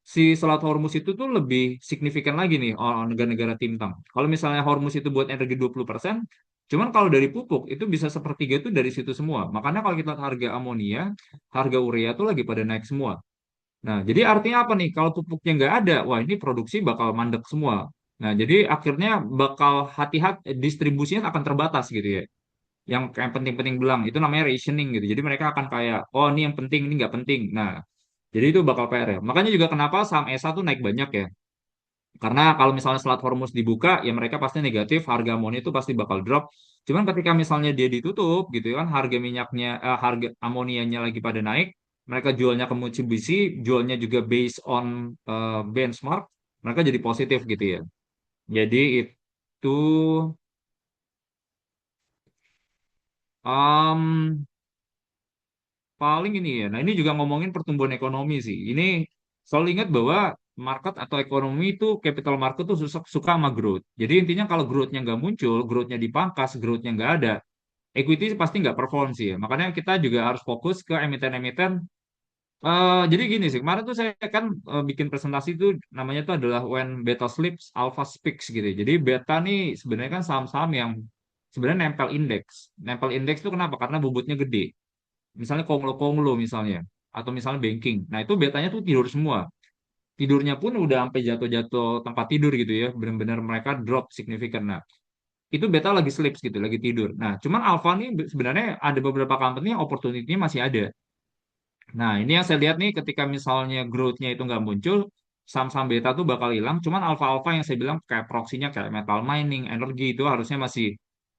Speaker 1: si Selat Hormuz itu tuh lebih signifikan lagi nih negara-negara Timtang. Kalau misalnya Hormuz itu buat energi 20%, cuman kalau dari pupuk itu bisa sepertiga itu dari situ semua. Makanya kalau kita lihat harga amonia, harga urea tuh lagi pada naik semua. Nah, jadi artinya apa nih? Kalau pupuknya nggak ada, wah ini produksi bakal mandek semua. Nah, jadi akhirnya bakal hati-hati distribusinya akan terbatas gitu ya. Yang kayak penting-penting bilang itu namanya rationing gitu. Jadi mereka akan kayak, oh ini yang penting, ini nggak penting. Nah, jadi itu bakal PR ya. Makanya juga kenapa saham ESA tuh naik banyak ya. Karena kalau misalnya Selat Hormuz dibuka, ya mereka pasti negatif, harga amonia itu pasti bakal drop. Cuman ketika misalnya dia ditutup gitu kan, harga minyaknya, harga amonianya lagi pada naik, mereka jualnya ke Mitsubishi, jualnya juga based on benchmark, mereka jadi positif gitu ya. Jadi itu um, paling ini ya. Nah, ini juga ngomongin pertumbuhan ekonomi sih. Ini selalu ingat bahwa market atau ekonomi itu capital market tuh suka sama growth. Jadi intinya kalau growth-nya nggak muncul, growth-nya dipangkas, growth-nya nggak ada, equity pasti nggak perform sih ya. Makanya kita juga harus fokus ke emiten-emiten. Jadi gini sih, kemarin tuh saya kan bikin presentasi itu namanya tuh adalah When Beta Sleeps, Alpha Speaks gitu ya. Jadi beta nih sebenarnya kan saham-saham yang sebenarnya nempel indeks. Nempel indeks itu kenapa? Karena bobotnya gede. Misalnya konglo-konglo misalnya, atau misalnya banking. Nah itu betanya tuh tidur semua. Tidurnya pun udah sampai jatuh-jatuh tempat tidur gitu ya. Benar-benar mereka drop signifikan. Nah itu beta lagi sleeps gitu, lagi tidur. Nah cuman alpha nih sebenarnya ada beberapa company yang opportunity-nya masih ada. Nah ini yang saya lihat nih ketika misalnya growth-nya itu nggak muncul, saham-saham beta tuh bakal hilang. Cuman alpha-alpha yang saya bilang kayak proxinya kayak metal mining, energi itu harusnya masih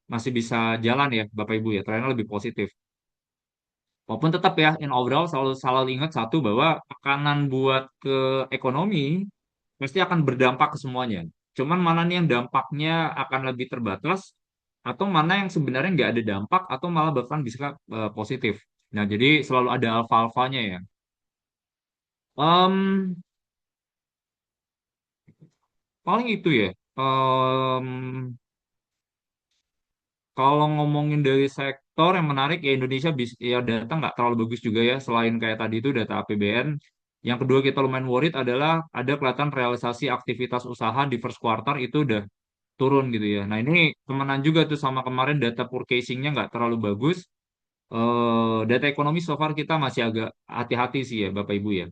Speaker 1: masih bisa jalan ya Bapak Ibu ya. Trennya lebih positif. Walaupun tetap ya, in overall selalu selalu ingat satu bahwa tekanan buat ke ekonomi pasti akan berdampak ke semuanya. Cuman mana nih yang dampaknya akan lebih terbatas, atau mana yang sebenarnya nggak ada dampak, atau malah bahkan bisa positif. Nah, jadi selalu ada alfa-alfanya ya. Em, Paling itu ya. Kalau ngomongin dari sektor yang menarik ya Indonesia ya data nggak terlalu bagus juga ya selain kayak tadi itu data APBN. Yang kedua kita lumayan worried adalah ada kelihatan realisasi aktivitas usaha di first quarter itu udah turun gitu ya. Nah ini temenan juga tuh sama kemarin data purchasing-nya nggak terlalu bagus. Data ekonomi so far kita masih agak hati-hati sih ya Bapak Ibu ya.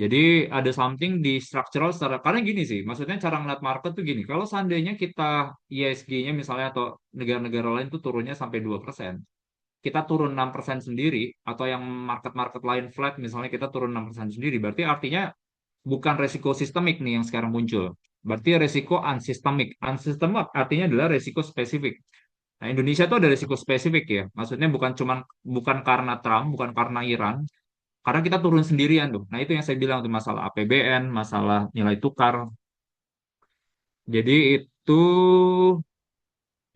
Speaker 1: Jadi ada something di structural secara, karena gini sih, maksudnya cara ngeliat market tuh gini, kalau seandainya kita ISG-nya misalnya atau negara-negara lain tuh turunnya sampai 2%, kita turun 6% sendiri, atau yang market-market lain flat, misalnya kita turun 6% sendiri, berarti artinya bukan resiko sistemik nih yang sekarang muncul. Berarti resiko unsystemik. Unsystemik artinya adalah resiko spesifik. Nah, Indonesia tuh ada resiko spesifik ya. Maksudnya bukan karena Trump, bukan karena Iran, karena kita turun sendirian tuh. Nah, itu yang saya bilang tuh masalah APBN, masalah nilai tukar. Jadi itu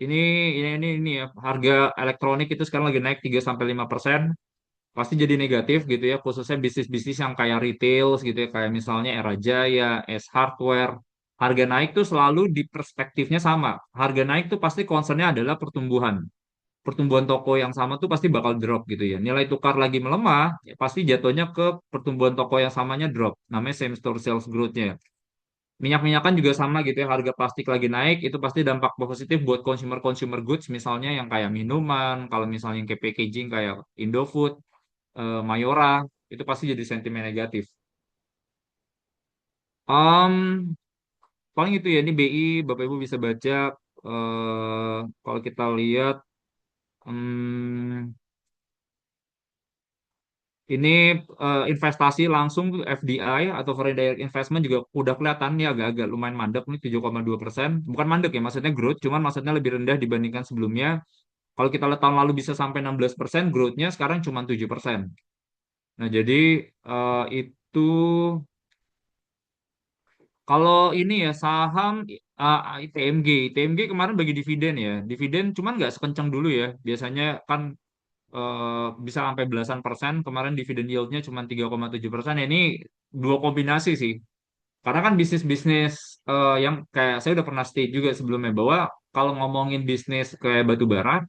Speaker 1: ini ini ya, harga elektronik itu sekarang lagi naik 3 sampai 5%, pasti jadi negatif gitu ya, khususnya bisnis-bisnis yang kayak retail gitu ya, kayak misalnya Era Jaya, S Hardware. Harga naik tuh selalu di perspektifnya sama. Harga naik tuh pasti concernnya adalah pertumbuhan. Pertumbuhan toko yang sama tuh pasti bakal drop gitu ya. Nilai tukar lagi melemah, ya pasti jatuhnya ke pertumbuhan toko yang samanya drop. Namanya same store sales growth-nya. Minyak-minyakan juga sama gitu ya, harga plastik lagi naik, itu pasti dampak positif buat consumer-consumer goods, misalnya yang kayak minuman, kalau misalnya yang kayak packaging kayak Indofood, Mayora, itu pasti jadi sentimen negatif. Um, Paling itu ya, ini BI, Bapak Ibu bisa baca, kalau kita lihat, ini investasi langsung tuh FDI atau foreign direct investment juga udah kelihatan nih agak-agak lumayan mandek nih 7,2%. Bukan mandek ya, maksudnya growth, cuman maksudnya lebih rendah dibandingkan sebelumnya. Kalau kita lihat tahun lalu bisa sampai 16%, growth-nya sekarang cuma 7%. Nah, jadi itu kalau ini ya saham ITMG. ITMG kemarin bagi dividen ya. Dividen cuman nggak sekencang dulu ya. Biasanya kan bisa sampai belasan persen. Kemarin dividen yield-nya cuma 3,7%. Ini dua kombinasi sih. Karena kan bisnis-bisnis yang kayak saya udah pernah state juga sebelumnya bahwa kalau ngomongin bisnis kayak batu bara,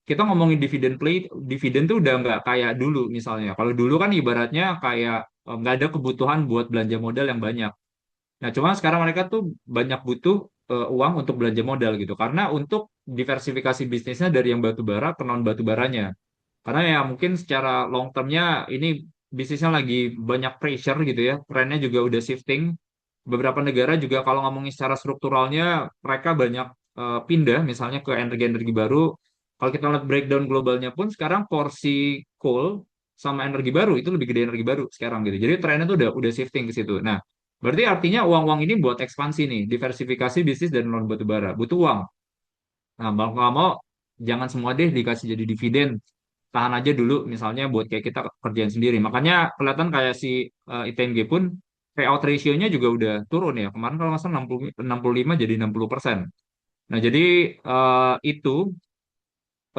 Speaker 1: kita ngomongin dividen play, dividen tuh udah nggak kayak dulu misalnya. Kalau dulu kan ibaratnya kayak nggak ada kebutuhan buat belanja modal yang banyak. Nah, cuma sekarang mereka tuh banyak butuh uang untuk belanja modal gitu. Karena untuk diversifikasi bisnisnya dari yang batu bara ke non batu baranya. Karena ya mungkin secara long termnya ini bisnisnya lagi banyak pressure gitu ya. Trennya juga udah shifting. Beberapa negara juga kalau ngomongin secara strukturalnya mereka banyak pindah misalnya ke energi-energi baru. Kalau kita lihat breakdown globalnya pun sekarang porsi coal sama energi baru itu lebih gede energi baru sekarang gitu. Jadi trennya tuh udah shifting ke situ. Nah, berarti artinya uang-uang ini buat ekspansi nih, diversifikasi bisnis dan non batu bara. Butuh uang. Nah, mau nggak mau, jangan semua deh dikasih jadi dividen. Tahan aja dulu, misalnya buat kayak kita kerjaan sendiri. Makanya kelihatan kayak si ITMG pun payout ratio-nya juga udah turun ya. Kemarin kalau nggak salah 65 jadi 60%. Nah, jadi itu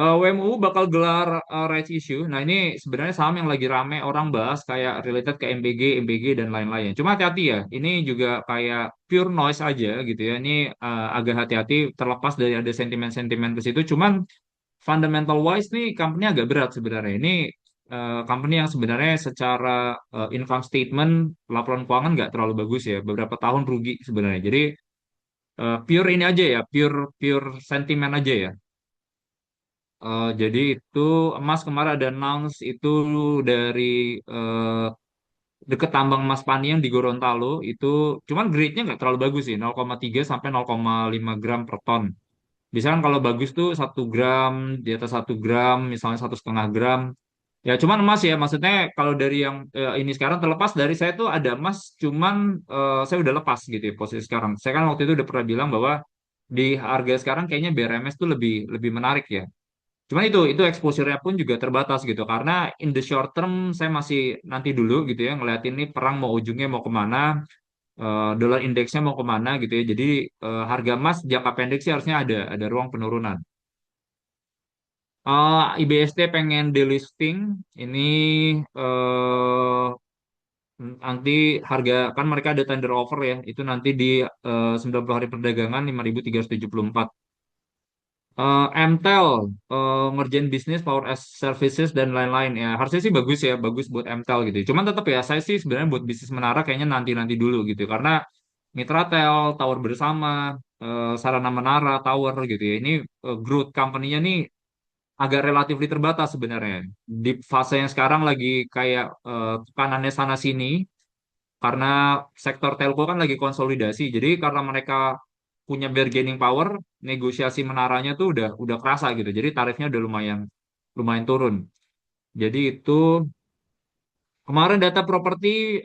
Speaker 1: WMU bakal gelar rights issue. Nah, ini sebenarnya saham yang lagi rame orang bahas kayak related ke MBG dan lain-lain. Cuma hati-hati ya. Ini juga kayak pure noise aja gitu ya. Ini agak hati-hati terlepas dari ada sentimen-sentimen ke situ. Cuman fundamental wise nih company agak berat sebenarnya. Ini company yang sebenarnya secara income statement, laporan keuangan nggak terlalu bagus ya. Beberapa tahun rugi sebenarnya. Jadi pure ini aja ya, pure pure sentimen aja ya. Jadi itu emas kemarin ada announce itu dari eh, deket tambang emas Paniang di Gorontalo itu, cuman grade-nya nggak terlalu bagus sih, 0,3 sampai 0,5 gram per ton. Biasanya kan kalau bagus tuh 1 gram, di atas 1 gram, misalnya 1,5 gram. Ya cuman emas ya, maksudnya kalau dari yang ini sekarang terlepas dari saya tuh ada emas, cuman saya udah lepas gitu ya posisi sekarang. Saya kan waktu itu udah pernah bilang bahwa di harga sekarang kayaknya BRMS tuh lebih lebih menarik ya. Cuman itu exposure-nya pun juga terbatas gitu. Karena in the short term saya masih nanti dulu gitu ya ngeliatin ini perang mau ujungnya mau kemana, dolar indeksnya mau kemana gitu ya. Jadi harga emas jangka pendek sih harusnya ada ruang penurunan. IBST pengen delisting ini eh nanti harga kan mereka ada tender offer ya. Itu nanti di 90 hari perdagangan 5.374. MTEL ngerjain bisnis Power as Services dan lain-lain ya harusnya sih bagus ya, bagus buat MTEL gitu. Cuman tetap ya saya sih sebenarnya buat bisnis menara kayaknya nanti-nanti dulu gitu karena Mitratel, Tower Bersama, Sarana Menara, Tower gitu ya. Ini growth company-nya nih agak relatif terbatas sebenarnya. Di fase yang sekarang lagi kayak tekanannya sana sini. karena sektor telco kan lagi konsolidasi. Jadi karena mereka punya bargaining power, negosiasi menaranya tuh udah kerasa gitu. Jadi tarifnya udah lumayan lumayan turun. Jadi itu kemarin data properti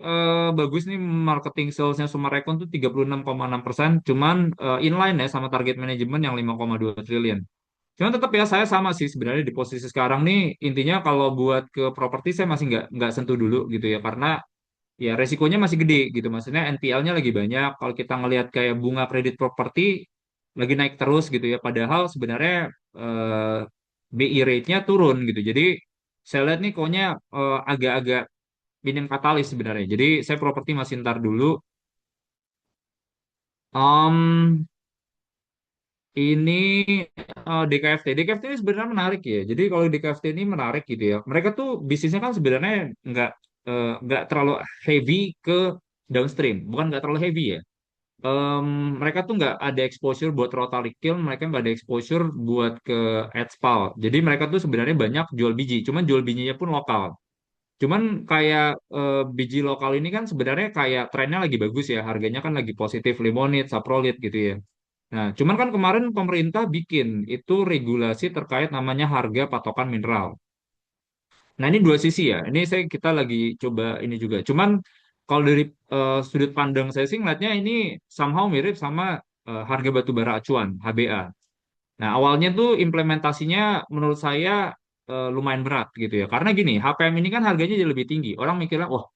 Speaker 1: bagus nih, marketing salesnya Summarecon tuh 36,6%, cuman inline ya sama target manajemen yang 5,2 triliun. Cuman tetap ya saya sama sih sebenarnya di posisi sekarang nih, intinya kalau buat ke properti saya masih nggak sentuh dulu gitu ya, karena ya resikonya masih gede gitu. Maksudnya NPL-nya lagi banyak. Kalau kita ngelihat kayak bunga kredit properti lagi naik terus gitu ya. Padahal sebenarnya eh, BI rate-nya turun gitu. Jadi saya lihat nih kayaknya agak-agak minim katalis sebenarnya. Jadi saya properti masih ntar dulu. Em, ini DKFT. DKFT ini sebenarnya menarik ya. Jadi kalau DKFT ini menarik gitu ya. Mereka tuh bisnisnya kan sebenarnya nggak nggak terlalu heavy ke downstream. Bukan nggak terlalu heavy ya. em, Mereka tuh nggak ada exposure buat rotary kiln, mereka nggak ada exposure buat ke Etspal. Jadi mereka tuh sebenarnya banyak jual biji, cuman jual bijinya pun lokal. Cuman kayak biji lokal ini kan sebenarnya kayak trennya lagi bagus ya, harganya kan lagi positif, limonit, saprolit gitu ya. Nah, cuman kan kemarin pemerintah bikin itu regulasi terkait namanya harga patokan mineral. Nah, ini dua sisi ya. Ini kita lagi coba ini juga. Cuman kalau dari sudut pandang saya sih ngeliatnya ini somehow mirip sama harga batu bara acuan, HBA. Nah, awalnya tuh implementasinya menurut saya lumayan berat gitu ya. Karena gini, HPM ini kan harganya jadi lebih tinggi. Orang mikirnya, wah,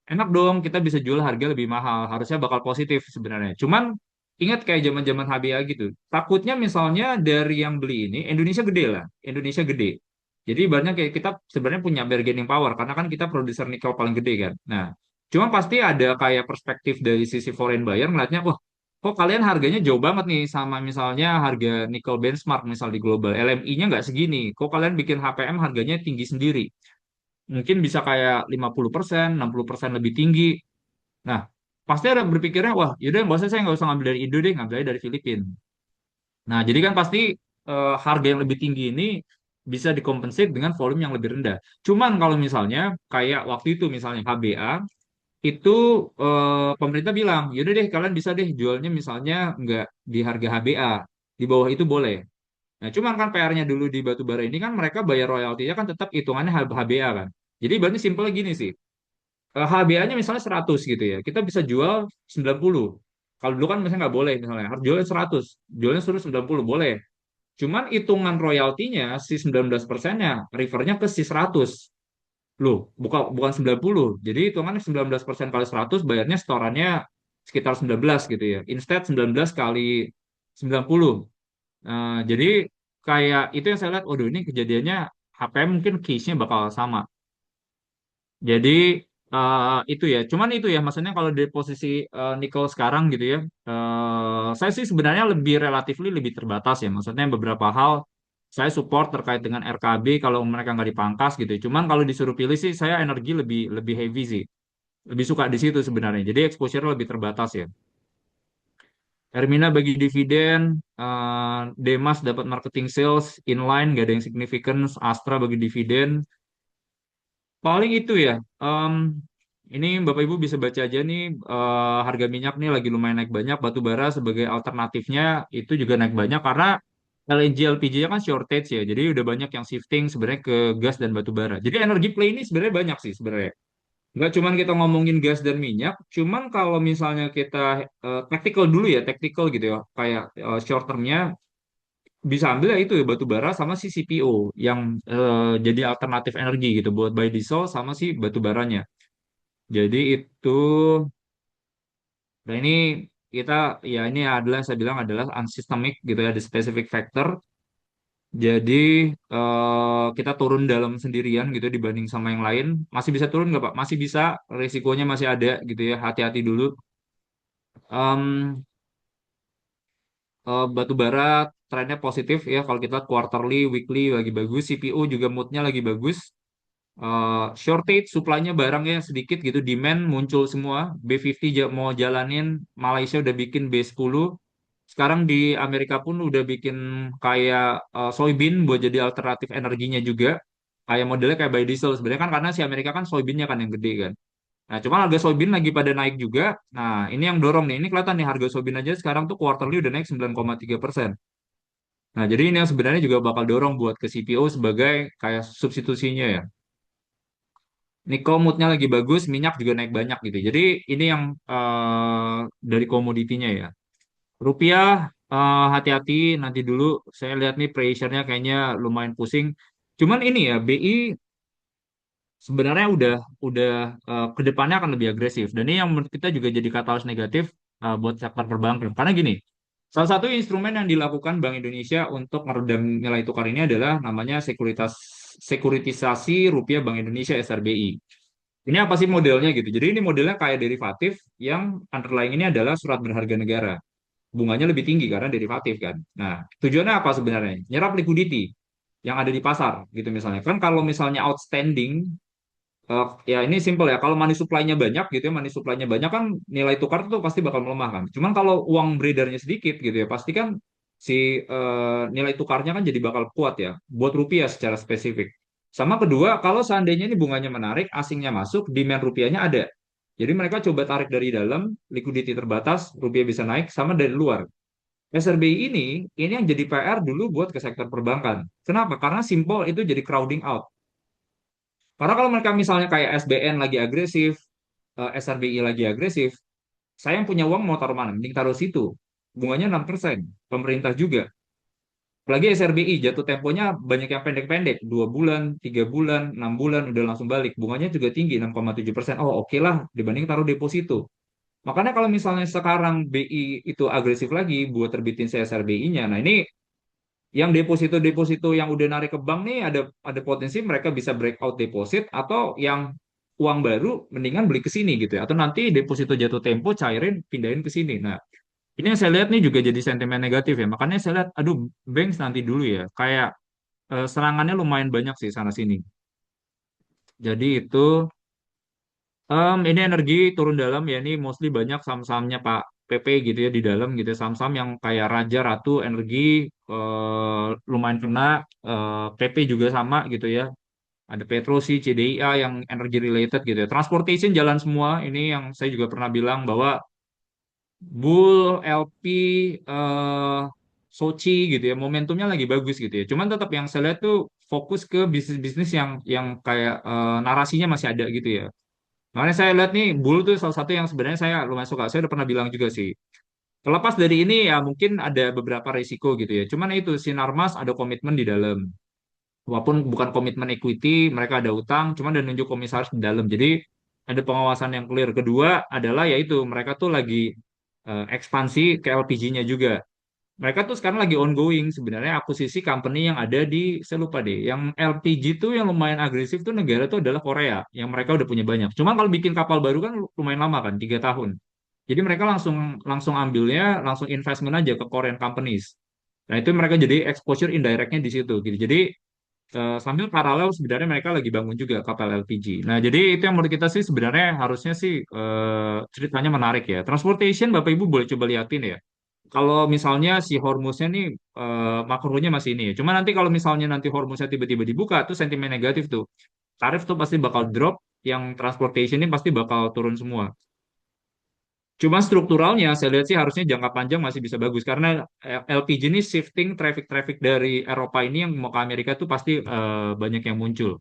Speaker 1: enak dong kita bisa jual harga lebih mahal. Harusnya bakal positif sebenarnya. Cuman ingat kayak zaman-zaman HBA gitu. Takutnya misalnya dari yang beli ini, Indonesia gede lah. Indonesia gede. Jadi banyak kayak kita sebenarnya punya bargaining power karena kan kita produser nikel paling gede kan. Nah, cuma pasti ada kayak perspektif dari sisi foreign buyer ngeliatnya, wah, kok kalian harganya jauh banget nih sama misalnya harga nikel benchmark misal di global. LMI-nya nggak segini. Kok kalian bikin HPM harganya tinggi sendiri? Mungkin bisa kayak 50%, 60% lebih tinggi. Nah, pasti ada berpikirnya, wah, yaudah nggak usah, saya nggak usah ngambil dari Indo deh, ngambil aja dari Filipina. Nah, jadi kan pasti harga yang lebih tinggi ini bisa dikompensate dengan volume yang lebih rendah. Cuman kalau misalnya kayak waktu itu misalnya HBA itu pemerintah bilang, yaudah deh kalian bisa deh jualnya misalnya nggak di harga HBA, di bawah itu boleh. Nah, cuman kan PR-nya dulu di batubara ini kan mereka bayar royaltinya kan tetap hitungannya HBA kan. Jadi berarti simpelnya gini sih, HBA-nya misalnya 100 gitu ya, kita bisa jual 90. Kalau dulu kan misalnya nggak boleh, misalnya harus jualnya 100, jualnya suruh 90 boleh. Cuman hitungan royaltinya si 19%-nya refernya ke si 100. Loh, bukan 90. Jadi hitungannya 19% kali 100 bayarnya setorannya sekitar 19 gitu ya. Instead 19 kali 90. Jadi kayak itu yang saya lihat, waduh ini kejadiannya HPM mungkin case-nya bakal sama. Jadi itu ya, cuman itu ya, maksudnya kalau dari posisi nikel sekarang gitu ya, saya sih sebenarnya lebih terbatas ya. Maksudnya beberapa hal saya support terkait dengan RKB kalau mereka nggak dipangkas gitu. Ya. Cuman kalau disuruh pilih sih, saya energi lebih lebih heavy sih, lebih suka di situ sebenarnya. Jadi exposure lebih terbatas ya. Hermina bagi dividen, Demas dapat marketing sales, inline nggak ada yang significant, Astra bagi dividen. Paling itu ya. Em, ini Bapak Ibu bisa baca aja nih harga minyak nih lagi lumayan naik banyak. Batu bara sebagai alternatifnya itu juga naik banyak karena LNG LPG-nya kan shortage ya. Jadi udah banyak yang shifting sebenarnya ke gas dan batu bara. Jadi energi play ini sebenarnya banyak sih sebenarnya. Nggak cuman kita ngomongin gas dan minyak, cuman kalau misalnya kita tactical dulu ya, tactical gitu ya, kayak short termnya bisa ambil ya itu ya batu bara sama si CPO yang jadi alternatif energi gitu buat biodiesel sama si batu baranya. Jadi itu, nah ini kita ya ini adalah saya bilang adalah unsystemic gitu ya, ada specific factor. Jadi kita turun dalam sendirian gitu dibanding sama yang lain. Masih bisa turun nggak Pak? Masih bisa, risikonya masih ada gitu ya. Hati-hati dulu. Em, Batu bara trennya positif ya. Kalau kita lihat quarterly, weekly lagi bagus. CPO juga moodnya lagi bagus. Shortage, supply-nya barangnya sedikit gitu, demand muncul semua. B50 mau jalanin, Malaysia udah bikin B10. Sekarang di Amerika pun udah bikin kayak soybean buat jadi alternatif energinya juga. Kayak modelnya kayak biodiesel. Sebenarnya kan karena si Amerika kan soybeannya kan yang gede kan. Nah, cuma harga soybean lagi pada naik juga. Nah, ini yang dorong nih. Ini kelihatan nih harga soybean aja sekarang tuh quarterly udah naik 9,3%. Nah, jadi ini yang sebenarnya juga bakal dorong buat ke CPO sebagai kayak substitusinya ya. Nikel moodnya lagi bagus, minyak juga naik banyak gitu. Jadi ini yang dari komoditinya ya. Rupiah hati-hati nanti dulu. Saya lihat nih pressure-nya kayaknya lumayan pusing. Cuman ini ya BI sebenarnya udah ke depannya akan lebih agresif. Dan ini yang menurut kita juga jadi katalis negatif buat sektor perbankan. Karena gini, salah satu instrumen yang dilakukan Bank Indonesia untuk meredam nilai tukar ini adalah namanya sekuritisasi rupiah Bank Indonesia SRBI. Ini apa sih modelnya gitu? Jadi ini modelnya kayak derivatif yang underlying ini adalah surat berharga negara. Bunganya lebih tinggi karena derivatif kan. Nah, tujuannya apa sebenarnya? Nyerap liquidity yang ada di pasar gitu misalnya. Kan kalau misalnya outstanding ya ini simple ya. Kalau money supply-nya banyak gitu ya, money supply-nya banyak kan nilai tukar itu pasti bakal melemah kan. Cuman kalau uang beredarnya sedikit gitu ya, pasti kan si nilai tukarnya kan jadi bakal kuat ya buat rupiah secara spesifik. Sama kedua, kalau seandainya ini bunganya menarik, asingnya masuk, demand rupiahnya ada. Jadi mereka coba tarik dari dalam, liquidity terbatas, rupiah bisa naik, sama dari luar. SRBI ini yang jadi PR dulu buat ke sektor perbankan. Kenapa? Karena simple itu jadi crowding out. Karena kalau mereka misalnya kayak SBN lagi agresif, SRBI lagi agresif, saya yang punya uang mau taruh mana? Mending taruh situ. Bunganya 6%. Pemerintah juga. Apalagi SRBI jatuh temponya banyak yang pendek-pendek. 2 bulan, 3 bulan, 6 bulan udah langsung balik. Bunganya juga tinggi, 6,7%. Oh oke lah dibanding taruh deposito. Makanya kalau misalnya sekarang BI itu agresif lagi buat terbitin CSRBI-nya. Nah ini yang deposito-deposito yang udah narik ke bank nih ada potensi mereka bisa breakout deposit atau yang uang baru mendingan beli ke sini gitu ya. Atau nanti deposito jatuh tempo cairin pindahin ke sini. Nah, ini yang saya lihat nih juga jadi sentimen negatif ya. Makanya saya lihat aduh banks nanti dulu ya. Kayak serangannya lumayan banyak sih sana sini. Jadi itu ini energi turun dalam ya ini mostly banyak saham-sahamnya Pak PP gitu ya di dalam gitu ya. Saham-saham yang kayak Raja Ratu Energi lumayan kena PP juga sama gitu ya. Ada Petrosi, CDIA yang energi related gitu ya. Transportation jalan semua. Ini yang saya juga pernah bilang bahwa Bull, LP, eh, Sochi gitu ya, momentumnya lagi bagus gitu ya. Cuman tetap yang saya lihat tuh fokus ke bisnis-bisnis yang kayak narasinya masih ada gitu ya. Makanya saya lihat nih Bull tuh salah satu yang sebenarnya saya lumayan suka. Saya udah pernah bilang juga sih. Terlepas dari ini ya mungkin ada beberapa risiko gitu ya. Cuman itu Sinarmas ada komitmen di dalam. Walaupun bukan komitmen equity, mereka ada utang, cuman ada nunjuk komisaris di dalam. Jadi ada pengawasan yang clear. Kedua adalah yaitu mereka tuh lagi ekspansi ke LPG-nya juga. Mereka tuh sekarang lagi ongoing sebenarnya akuisisi company yang ada di saya lupa deh. Yang LPG tuh yang lumayan agresif tuh negara tuh adalah Korea, yang mereka udah punya banyak. Cuman kalau bikin kapal baru kan lumayan lama kan, 3 tahun. Jadi mereka langsung langsung ambilnya langsung investment aja ke Korean companies. Nah itu mereka jadi exposure indirectnya di situ gitu. Jadi sambil paralel sebenarnya mereka lagi bangun juga kapal LPG. Nah, jadi itu yang menurut kita sih sebenarnya harusnya sih ceritanya menarik ya. Transportation Bapak Ibu boleh coba liatin ya. Kalau misalnya si Hormuznya nih makronya masih ini ya. Cuma nanti kalau misalnya nanti Hormuznya tiba-tiba dibuka tuh sentimen negatif tuh. Tarif tuh pasti bakal drop, yang transportation ini pasti bakal turun semua. Cuma strukturalnya saya lihat sih harusnya jangka panjang masih bisa bagus karena LPG ini shifting traffic-traffic dari Eropa ini yang mau ke Amerika tuh pasti banyak yang muncul.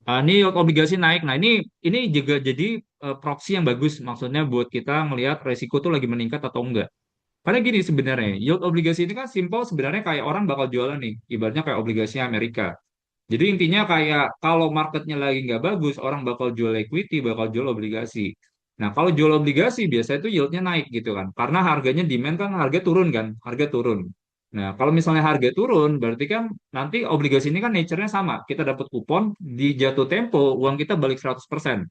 Speaker 1: Ini yield obligasi naik. Nah, ini juga jadi proxy yang bagus maksudnya buat kita melihat resiko tuh lagi meningkat atau enggak. Karena gini sebenarnya, yield obligasi ini kan simple sebenarnya kayak orang bakal jualan nih, ibaratnya kayak obligasi Amerika. Jadi intinya kayak kalau marketnya lagi nggak bagus, orang bakal jual equity, bakal jual obligasi. Nah, kalau jual obligasi biasanya itu yieldnya naik gitu kan. Karena harganya demand kan harga turun kan, harga turun. Nah, kalau misalnya harga turun, berarti kan nanti obligasi ini kan nature-nya sama. Kita dapat kupon, di jatuh tempo, uang kita balik 100%.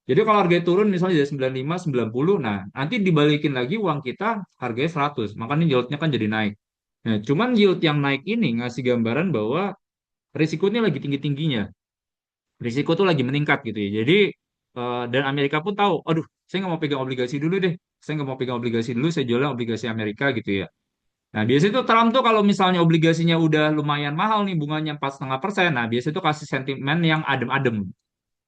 Speaker 1: Jadi kalau harganya turun misalnya dari 95, 90, nah nanti dibalikin lagi uang kita harganya 100. Makanya yieldnya kan jadi naik. Nah, cuman yield yang naik ini ngasih gambaran bahwa risikonya lagi tinggi-tingginya. Risiko tuh lagi meningkat gitu ya. Jadi dan Amerika pun tahu, aduh, saya nggak mau pegang obligasi dulu deh. Saya nggak mau pegang obligasi dulu, saya jualnya obligasi Amerika gitu ya. Nah, biasanya tuh Trump tuh kalau misalnya obligasinya udah lumayan mahal nih bunganya 4,5%, nah biasanya tuh kasih sentimen yang adem-adem.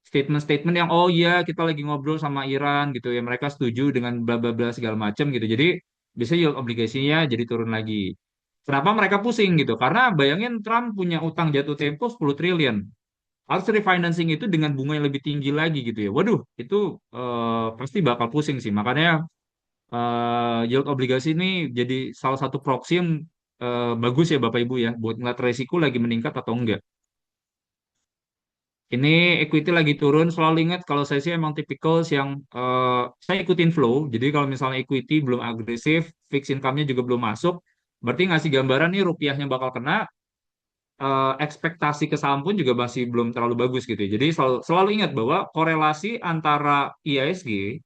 Speaker 1: statement-statement yang oh iya kita lagi ngobrol sama Iran gitu ya, mereka setuju dengan bla bla bla segala macam gitu. Jadi bisa yield obligasinya jadi turun lagi. Kenapa mereka pusing gitu? Karena bayangin Trump punya utang jatuh tempo 10 triliun. Harus refinancing itu dengan bunga yang lebih tinggi lagi gitu ya. Waduh, itu pasti bakal pusing sih. Makanya yield obligasi ini jadi salah satu proxy yang bagus ya Bapak Ibu ya, buat ngeliat resiko lagi meningkat atau enggak. Ini equity lagi turun, selalu ingat kalau saya sih emang tipikal yang saya ikutin flow. Jadi kalau misalnya equity belum agresif, fixed income-nya juga belum masuk, berarti ngasih gambaran nih rupiahnya bakal kena, ekspektasi ke saham pun juga masih belum terlalu bagus gitu ya. Jadi selalu ingat bahwa korelasi antara IISG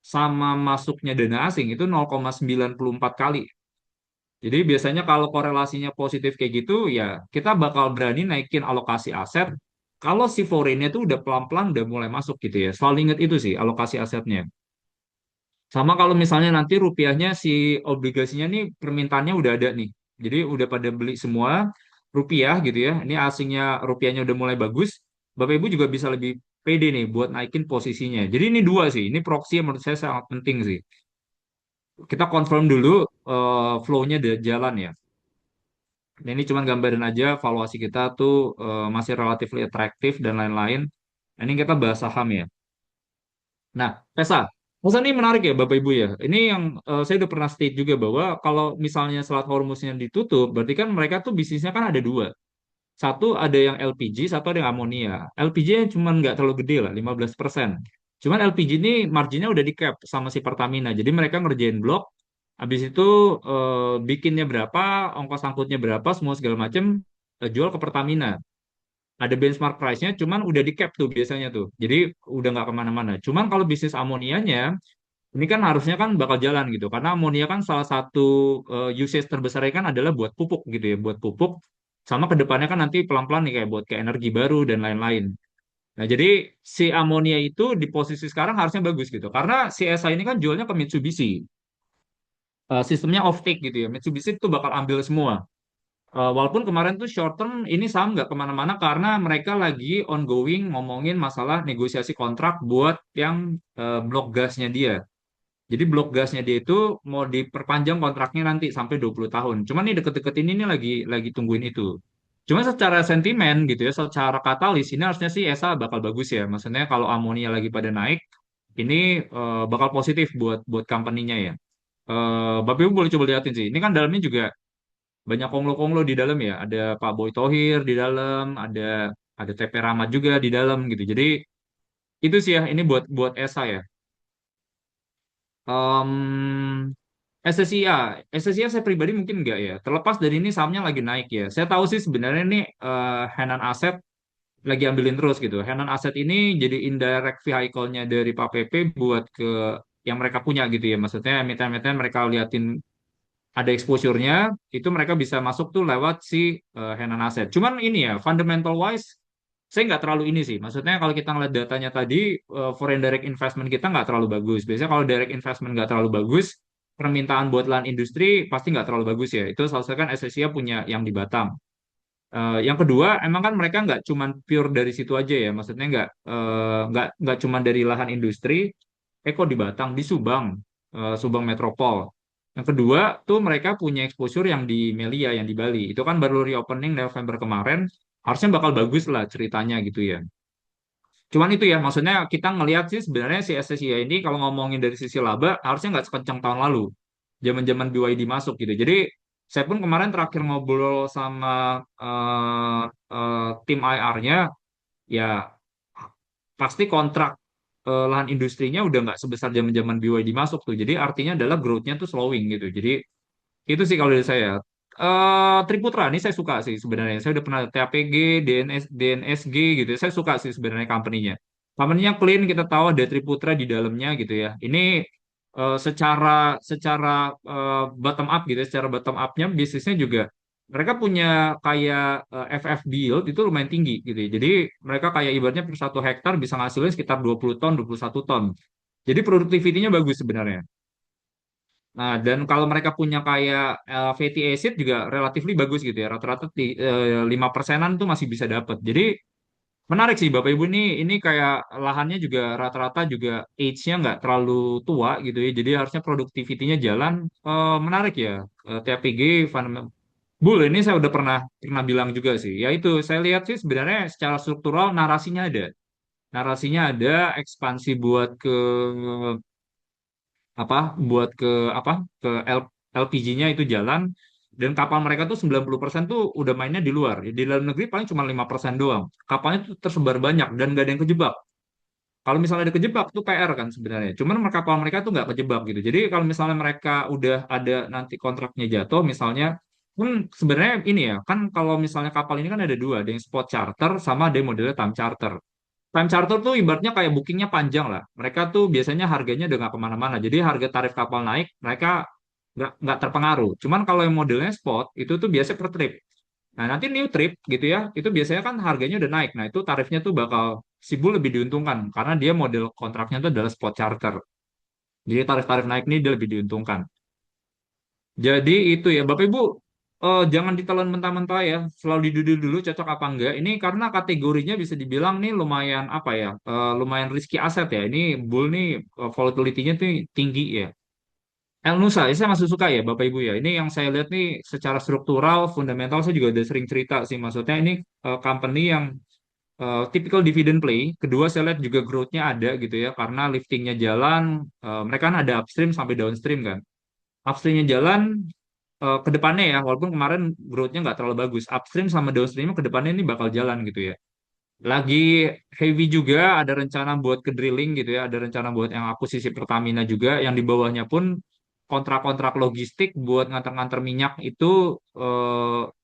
Speaker 1: sama masuknya dana asing itu 0,94 kali. Jadi biasanya kalau korelasinya positif kayak gitu, ya kita bakal berani naikin alokasi aset kalau si foreign-nya tuh udah pelan-pelan udah mulai masuk gitu ya. Selalu ingat itu sih alokasi asetnya. Sama kalau misalnya nanti rupiahnya si obligasinya nih permintaannya udah ada nih. Jadi udah pada beli semua rupiah gitu ya. Ini asingnya rupiahnya udah mulai bagus. Bapak Ibu juga bisa lebih pede nih buat naikin posisinya. Jadi ini dua sih. Ini proxy yang menurut saya sangat penting sih. Kita confirm dulu flow-nya udah jalan ya. Nah, ini cuma gambarin aja valuasi kita tuh masih relatif atraktif dan lain-lain. Nah, ini kita bahas saham ya. Nah, Pesa. Pesa ini menarik ya Bapak Ibu ya. Ini yang saya udah pernah state juga bahwa kalau misalnya Selat Hormuznya ditutup, berarti kan mereka tuh bisnisnya kan ada dua. Satu ada yang LPG, satu ada yang amonia. LPG cuma nggak terlalu gede lah, 15%. Cuman LPG ini marginnya udah di cap sama si Pertamina. Jadi mereka ngerjain blok, habis itu bikinnya berapa, ongkos angkutnya berapa, semua segala macam jual ke Pertamina. Ada benchmark price-nya, cuman udah di cap tuh biasanya tuh. Jadi udah nggak kemana-mana. Cuman kalau bisnis amonianya, ini kan harusnya kan bakal jalan gitu. Karena amonia kan salah satu usage terbesarnya kan adalah buat pupuk gitu ya. Buat pupuk, sama kedepannya kan nanti pelan-pelan nih kayak buat ke energi baru dan lain-lain. Nah, jadi si amonia itu di posisi sekarang harusnya bagus gitu. Karena si ESA ini kan jualnya ke Mitsubishi. Sistemnya off-take gitu ya. Mitsubishi itu bakal ambil semua. Walaupun kemarin tuh short term ini saham nggak kemana-mana karena mereka lagi ongoing ngomongin masalah negosiasi kontrak buat yang blok gasnya dia. Jadi blok gasnya dia itu mau diperpanjang kontraknya nanti sampai 20 tahun. Cuman nih deket-deket ini nih lagi tungguin itu. Cuma secara sentimen gitu ya, secara katalis ini harusnya sih ESA bakal bagus ya. Maksudnya kalau amonia lagi pada naik, ini bakal positif buat buat company-nya ya. Bapak Ibu boleh coba liatin sih. Ini kan dalamnya juga banyak konglo-konglo di dalam ya. Ada Pak Boy Tohir di dalam, ada TP Rahmat juga di dalam gitu. Jadi itu sih ya, ini buat buat ESA ya. SSIA, SSIA saya pribadi mungkin enggak ya. Terlepas dari ini sahamnya lagi naik ya. Saya tahu sih sebenarnya ini Henan Asset lagi ambilin terus gitu. Henan Asset ini jadi indirect vehicle-nya dari Pak PP buat ke yang mereka punya gitu ya. Maksudnya emiten-emiten mereka liatin ada exposure-nya, itu mereka bisa masuk tuh lewat si Henan Asset. Cuman ini ya, fundamental wise, saya nggak terlalu ini sih. Maksudnya kalau kita ngeliat datanya tadi, foreign direct investment kita nggak terlalu bagus. Biasanya kalau direct investment nggak terlalu bagus, permintaan buat lahan industri pasti nggak terlalu bagus ya. Itu salah satu kan SSIA punya yang di Batam. Yang kedua, emang kan mereka nggak cuman pure dari situ aja ya. Maksudnya nggak cuman dari lahan industri. Kok di Batang, di Subang, Subang Metropol. Yang kedua tuh mereka punya exposure yang di Melia, yang di Bali. Itu kan baru reopening November kemarin. Harusnya bakal bagus lah ceritanya gitu ya. Cuman itu ya, maksudnya kita ngelihat sih sebenarnya si SSIA ini kalau ngomongin dari sisi laba harusnya nggak sekencang tahun lalu, zaman-zaman BYD masuk gitu. Jadi saya pun kemarin terakhir ngobrol sama eh, tim IR-nya, ya pasti kontrak lahan industrinya udah nggak sebesar zaman-zaman BYD masuk tuh. Jadi artinya adalah growth-nya tuh slowing gitu. Jadi itu sih kalau dari saya. Triputra ini saya suka sih sebenarnya. Saya udah pernah TAPG, DNSG gitu. Saya suka sih sebenarnya company-nya. Company-nya clean, kita tahu ada Triputra di dalamnya gitu ya. Ini secara secara bottom up gitu, ya, secara bottom up-nya bisnisnya juga mereka punya kayak FF build itu lumayan tinggi gitu ya. Jadi mereka kayak ibaratnya per 1 hektar bisa ngasilin sekitar 20 ton, 21 ton. Jadi produktivitinya bagus sebenarnya. Nah, dan kalau mereka punya kayak fatty acid juga relatif bagus gitu ya. Rata-rata 5%-an tuh masih bisa dapat. Jadi Menarik sih Bapak Ibu, ini kayak lahannya juga rata-rata juga age-nya nggak terlalu tua gitu ya. Jadi harusnya produktivitinya jalan. Menarik ya. TAPG Bull ini saya udah pernah bilang juga sih. Ya itu saya lihat sih sebenarnya secara struktural narasinya ada. Narasinya ada ekspansi apa buat ke apa ke LPG-nya itu jalan, dan kapal mereka tuh 90% tuh udah mainnya di luar. Di dalam negeri paling cuma 5% doang. Kapalnya tuh tersebar banyak dan gak ada yang kejebak. Kalau misalnya ada kejebak tuh PR kan sebenarnya. Cuman kapal mereka tuh nggak kejebak gitu. Jadi kalau misalnya mereka udah ada nanti kontraknya jatuh, misalnya pun sebenarnya ini ya kan, kalau misalnya kapal ini kan ada dua, ada yang spot charter sama ada yang modelnya time charter. Time charter tuh ibaratnya kayak bookingnya panjang lah. Mereka tuh biasanya harganya udah nggak kemana-mana. Jadi harga tarif kapal naik, mereka nggak terpengaruh. Cuman kalau yang modelnya spot itu tuh biasa per trip. Nah, nanti new trip gitu ya, itu biasanya kan harganya udah naik. Nah, itu tarifnya tuh bakal Sibul lebih diuntungkan karena dia model kontraknya tuh adalah spot charter. Jadi tarif-tarif naik ini dia lebih diuntungkan. Jadi itu ya, Bapak Ibu, jangan ditelan mentah-mentah ya. Selalu didudul dulu cocok apa enggak. Ini karena kategorinya bisa dibilang nih lumayan apa ya, lumayan risky aset ya. Ini bull nih, volatility-nya tuh tinggi ya. El Nusa, saya masih suka ya Bapak Ibu ya. Ini yang saya lihat nih secara struktural, fundamental saya juga udah sering cerita sih. Maksudnya ini company yang typical dividend play. Kedua saya lihat juga growth-nya ada gitu ya. Karena lifting-nya jalan, mereka kan ada upstream sampai downstream kan. Upstream-nya jalan, ke depannya ya, walaupun kemarin growth-nya nggak terlalu bagus. Upstream sama downstream ke depannya ini bakal jalan gitu ya. Lagi heavy juga, ada rencana buat ke drilling gitu ya, ada rencana buat yang akuisisi Pertamina juga, yang di bawahnya pun kontrak-kontrak logistik buat nganter-nganter minyak itu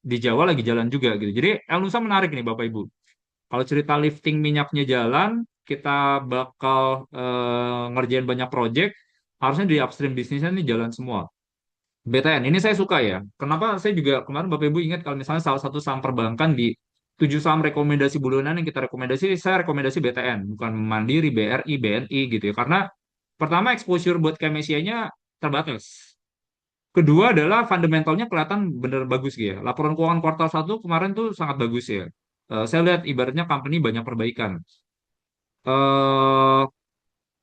Speaker 1: di Jawa lagi jalan juga gitu. Jadi El Nusa menarik nih Bapak Ibu. Kalau cerita lifting minyaknya jalan, kita bakal ngerjain banyak project, harusnya di upstream bisnisnya ini jalan semua. BTN ini saya suka ya. Kenapa saya juga kemarin Bapak Ibu ingat kalau misalnya salah satu saham perbankan di 7 saham rekomendasi bulanan yang kita rekomendasi, saya rekomendasi BTN, bukan Mandiri, BRI, BNI gitu ya. Karena pertama exposure buat KMSI-nya terbatas. Kedua adalah fundamentalnya kelihatan bener bagus gitu ya. Laporan keuangan kuartal 1 kemarin tuh sangat bagus ya. Saya lihat ibaratnya company banyak perbaikan. Eh,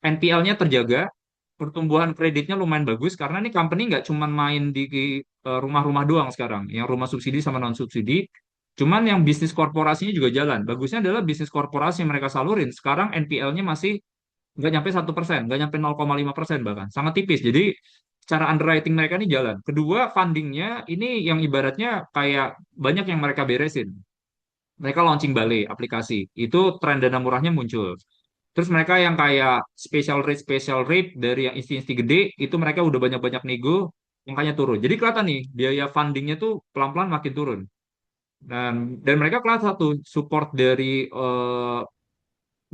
Speaker 1: NPL-nya terjaga, pertumbuhan kreditnya lumayan bagus karena ini company nggak cuma main di rumah-rumah doang sekarang, yang rumah subsidi sama non subsidi, cuman yang bisnis korporasinya juga jalan. Bagusnya adalah bisnis korporasi yang mereka salurin sekarang NPL-nya masih nggak nyampe 1%, nggak nyampe 0,5% bahkan, sangat tipis. Jadi cara underwriting mereka ini jalan. Kedua, fundingnya ini yang ibaratnya kayak banyak yang mereka beresin. Mereka launching Balai aplikasi, itu tren dana murahnya muncul. Terus mereka yang kayak special rate dari yang insti-insti gede itu mereka udah banyak-banyak nego, makanya turun. Jadi kelihatan nih biaya fundingnya tuh pelan-pelan makin turun. Dan mereka kelihatan satu support dari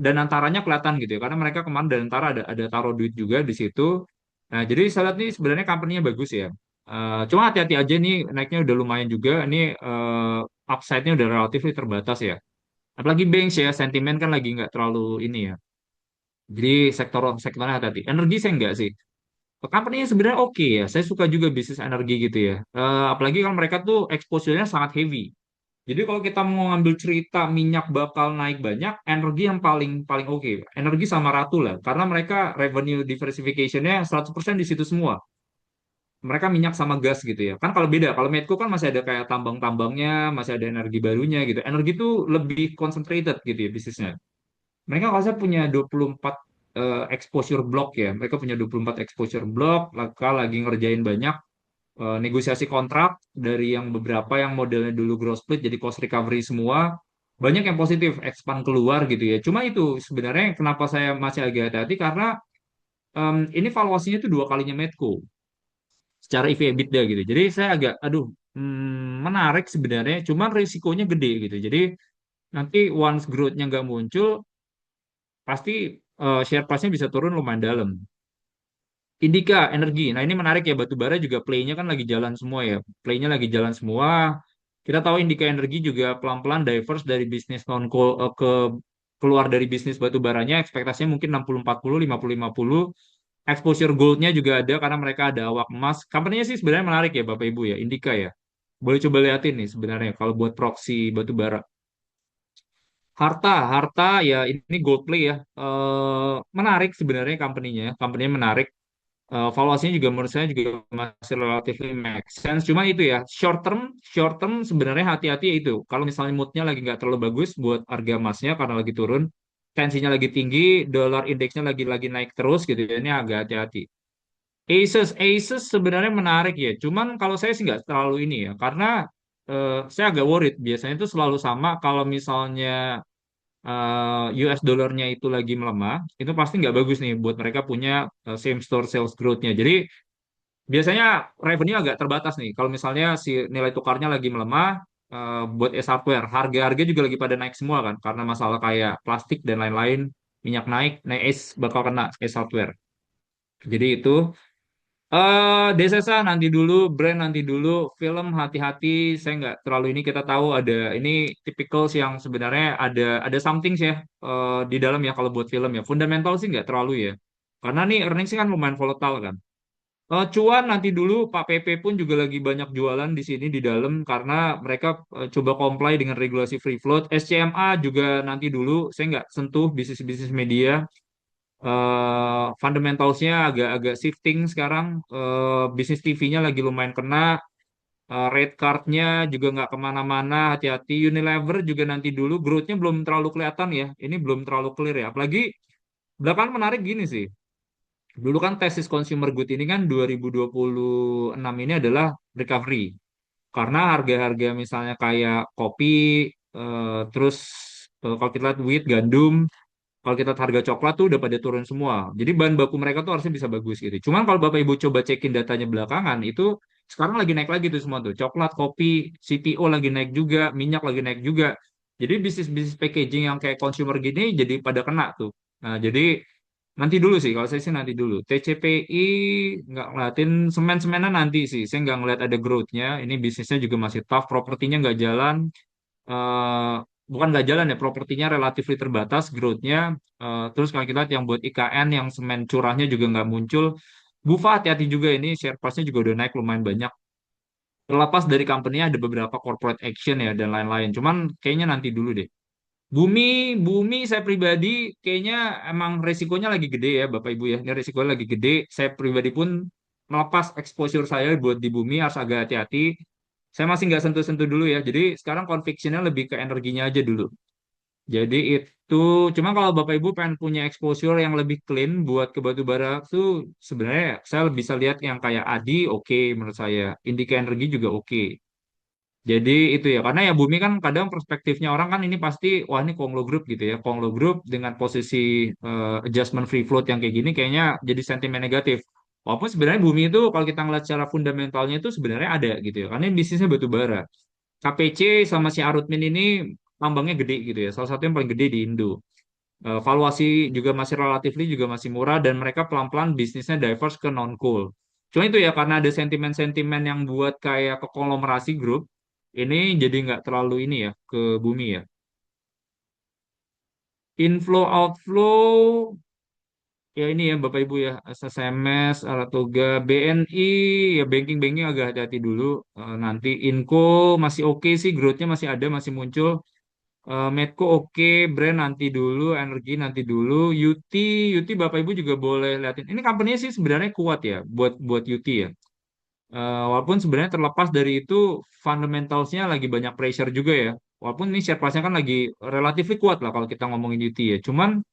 Speaker 1: Danantaranya kelihatan gitu ya, karena mereka kemarin Danantara ada taruh duit juga di situ. Nah, jadi saya lihat nih sebenarnya company-nya bagus ya. Cuma hati-hati aja nih, naiknya udah lumayan juga. Ini upside-nya udah relatif terbatas ya. Apalagi banks ya, sentimen kan lagi nggak terlalu ini ya. Jadi sektornya hati-hati. Energi saya enggak sih. Company-nya sebenarnya oke ya. Saya suka juga bisnis energi gitu ya. Apalagi kalau mereka tuh exposure-nya sangat heavy. Jadi kalau kita mau ngambil cerita minyak bakal naik banyak, energi yang paling paling oke. Energi sama Ratu lah. Karena mereka revenue diversification-nya 100% di situ semua. Mereka minyak sama gas gitu ya. Kan kalau beda, kalau Medco kan masih ada kayak tambang-tambangnya, masih ada energi barunya gitu. Energi tuh lebih concentrated gitu ya bisnisnya. Mereka kalau saya punya 24 exposure block ya. Mereka punya 24 exposure block, mereka lagi ngerjain banyak negosiasi kontrak dari yang beberapa yang modelnya dulu growth split jadi cost recovery semua. Banyak yang positif, expand keluar gitu ya. Cuma itu sebenarnya kenapa saya masih agak hati-hati karena ini valuasinya itu dua kalinya Medco secara EV EBITDA gitu. Jadi saya agak, aduh, menarik sebenarnya, cuman risikonya gede gitu. Jadi nanti once growth-nya nggak muncul, pasti share price-nya bisa turun lumayan dalam. Indika energi. Nah, ini menarik ya, batu bara juga play-nya kan lagi jalan semua ya. Play-nya lagi jalan semua. Kita tahu Indika Energi juga pelan-pelan diverse dari bisnis non coal ke keluar dari bisnis batu baranya, ekspektasinya mungkin 60-40, 50-50. Exposure gold-nya juga ada karena mereka ada awak emas. Company-nya sih sebenarnya menarik ya Bapak Ibu ya, Indika ya. Boleh coba liatin nih sebenarnya kalau buat proxy batu bara. Harta, harta ya ini Goldplay ya. Menarik sebenarnya company-nya menarik. Valuasinya juga menurut saya juga masih relatif make sense. Cuma itu ya, short term sebenarnya hati-hati ya itu. Kalau misalnya moodnya lagi nggak terlalu bagus buat harga emasnya karena lagi turun, tensinya lagi tinggi, dolar indeksnya lagi naik terus gitu ya, ini agak hati-hati. Asus sebenarnya menarik ya. Cuman kalau saya sih nggak terlalu ini ya, karena saya agak worried. Biasanya itu selalu sama kalau misalnya US dollarnya itu lagi melemah, itu pasti nggak bagus nih buat mereka punya same store sales growth-nya. Jadi biasanya revenue agak terbatas nih. Kalau misalnya si nilai tukarnya lagi melemah, buat es hardware, harga-harga juga lagi pada naik semua kan, karena masalah kayak plastik dan lain-lain, minyak naik, naik es bakal kena es hardware. Jadi itu Desesa nanti dulu, brand nanti dulu, film hati-hati. Saya nggak terlalu ini kita tahu ada ini typical yang sebenarnya ada something sih ya di dalam ya kalau buat film ya. Fundamental sih nggak terlalu ya. Karena nih earnings sih kan lumayan volatile kan. Cuan nanti dulu Pak PP pun juga lagi banyak jualan di sini di dalam karena mereka coba comply dengan regulasi free float. SCMA juga nanti dulu. Saya nggak sentuh bisnis-bisnis media. Fundamentalsnya agak-agak shifting sekarang. Bisnis TV-nya lagi lumayan kena. Rate card-nya juga nggak kemana-mana. Hati-hati. Unilever juga nanti dulu. Growth-nya belum terlalu kelihatan ya. Ini belum terlalu clear ya. Apalagi belakangan menarik gini sih. Dulu kan tesis consumer good ini kan 2026 ini adalah recovery. Karena harga-harga misalnya kayak kopi, terus kalau kita lihat wheat, gandum, kalau kita lihat harga coklat tuh udah pada turun semua. Jadi bahan baku mereka tuh harusnya bisa bagus gitu. Cuman kalau Bapak Ibu coba cekin datanya belakangan itu sekarang lagi naik lagi tuh semua tuh. Coklat, kopi, CPO lagi naik juga, minyak lagi naik juga. Jadi bisnis-bisnis packaging yang kayak consumer gini jadi pada kena tuh. Nah, jadi nanti dulu sih, kalau saya sih nanti dulu. TCPI nggak ngeliatin semen-semenan nanti sih. Saya nggak ngeliat ada growth-nya. Ini bisnisnya juga masih tough, propertinya nggak jalan. eh Bukan nggak jalan ya, propertinya relatif terbatas growth-nya. Terus kalau kita lihat yang buat IKN, yang semen curahnya juga nggak muncul. Bufa hati-hati juga ini, share price-nya juga udah naik lumayan banyak. Terlepas dari company ada beberapa corporate action ya dan lain-lain. Cuman kayaknya nanti dulu deh. Bumi, bumi saya pribadi kayaknya emang resikonya lagi gede ya Bapak Ibu ya. Ini resikonya lagi gede. Saya pribadi pun melepas exposure saya buat di bumi harus agak hati-hati. Saya masih nggak sentuh-sentuh dulu ya. Jadi sekarang conviction-nya lebih ke energinya aja dulu. Jadi itu, cuma kalau Bapak Ibu pengen punya exposure yang lebih clean buat ke batu bara tuh sebenarnya saya bisa lihat yang kayak Adi oke menurut saya. Indika Energi juga oke. Jadi itu ya, karena ya Bumi kan kadang perspektifnya orang kan ini pasti, wah ini Konglo Group gitu ya. Konglo Group dengan posisi adjustment free float yang kayak gini kayaknya jadi sentimen negatif. Walaupun sebenarnya Bumi itu kalau kita ngeliat secara fundamentalnya itu sebenarnya ada gitu ya. Karena ini bisnisnya batu bara. KPC sama si Arutmin ini tambangnya gede gitu ya. Salah satu yang paling gede di Indo. Valuasi juga masih relatif juga masih murah dan mereka pelan-pelan bisnisnya diverse ke non-coal. Cuma itu ya karena ada sentimen-sentimen yang buat kayak ke konglomerasi grup, ini jadi nggak terlalu ini ya ke bumi ya. Inflow outflow ya ini ya Bapak Ibu ya SSMS, Aratoga, BNI ya banking-banking agak hati-hati dulu. Nanti Inco masih oke sih growth-nya masih ada masih muncul. Medco oke, brand nanti dulu, energi nanti dulu, UT Bapak Ibu juga boleh liatin. Ini company sih sebenarnya kuat ya buat UT ya. Walaupun sebenarnya terlepas dari itu fundamentalsnya lagi banyak pressure juga ya. Walaupun ini share price-nya kan lagi relatif kuat lah kalau kita ngomongin UT ya. Cuman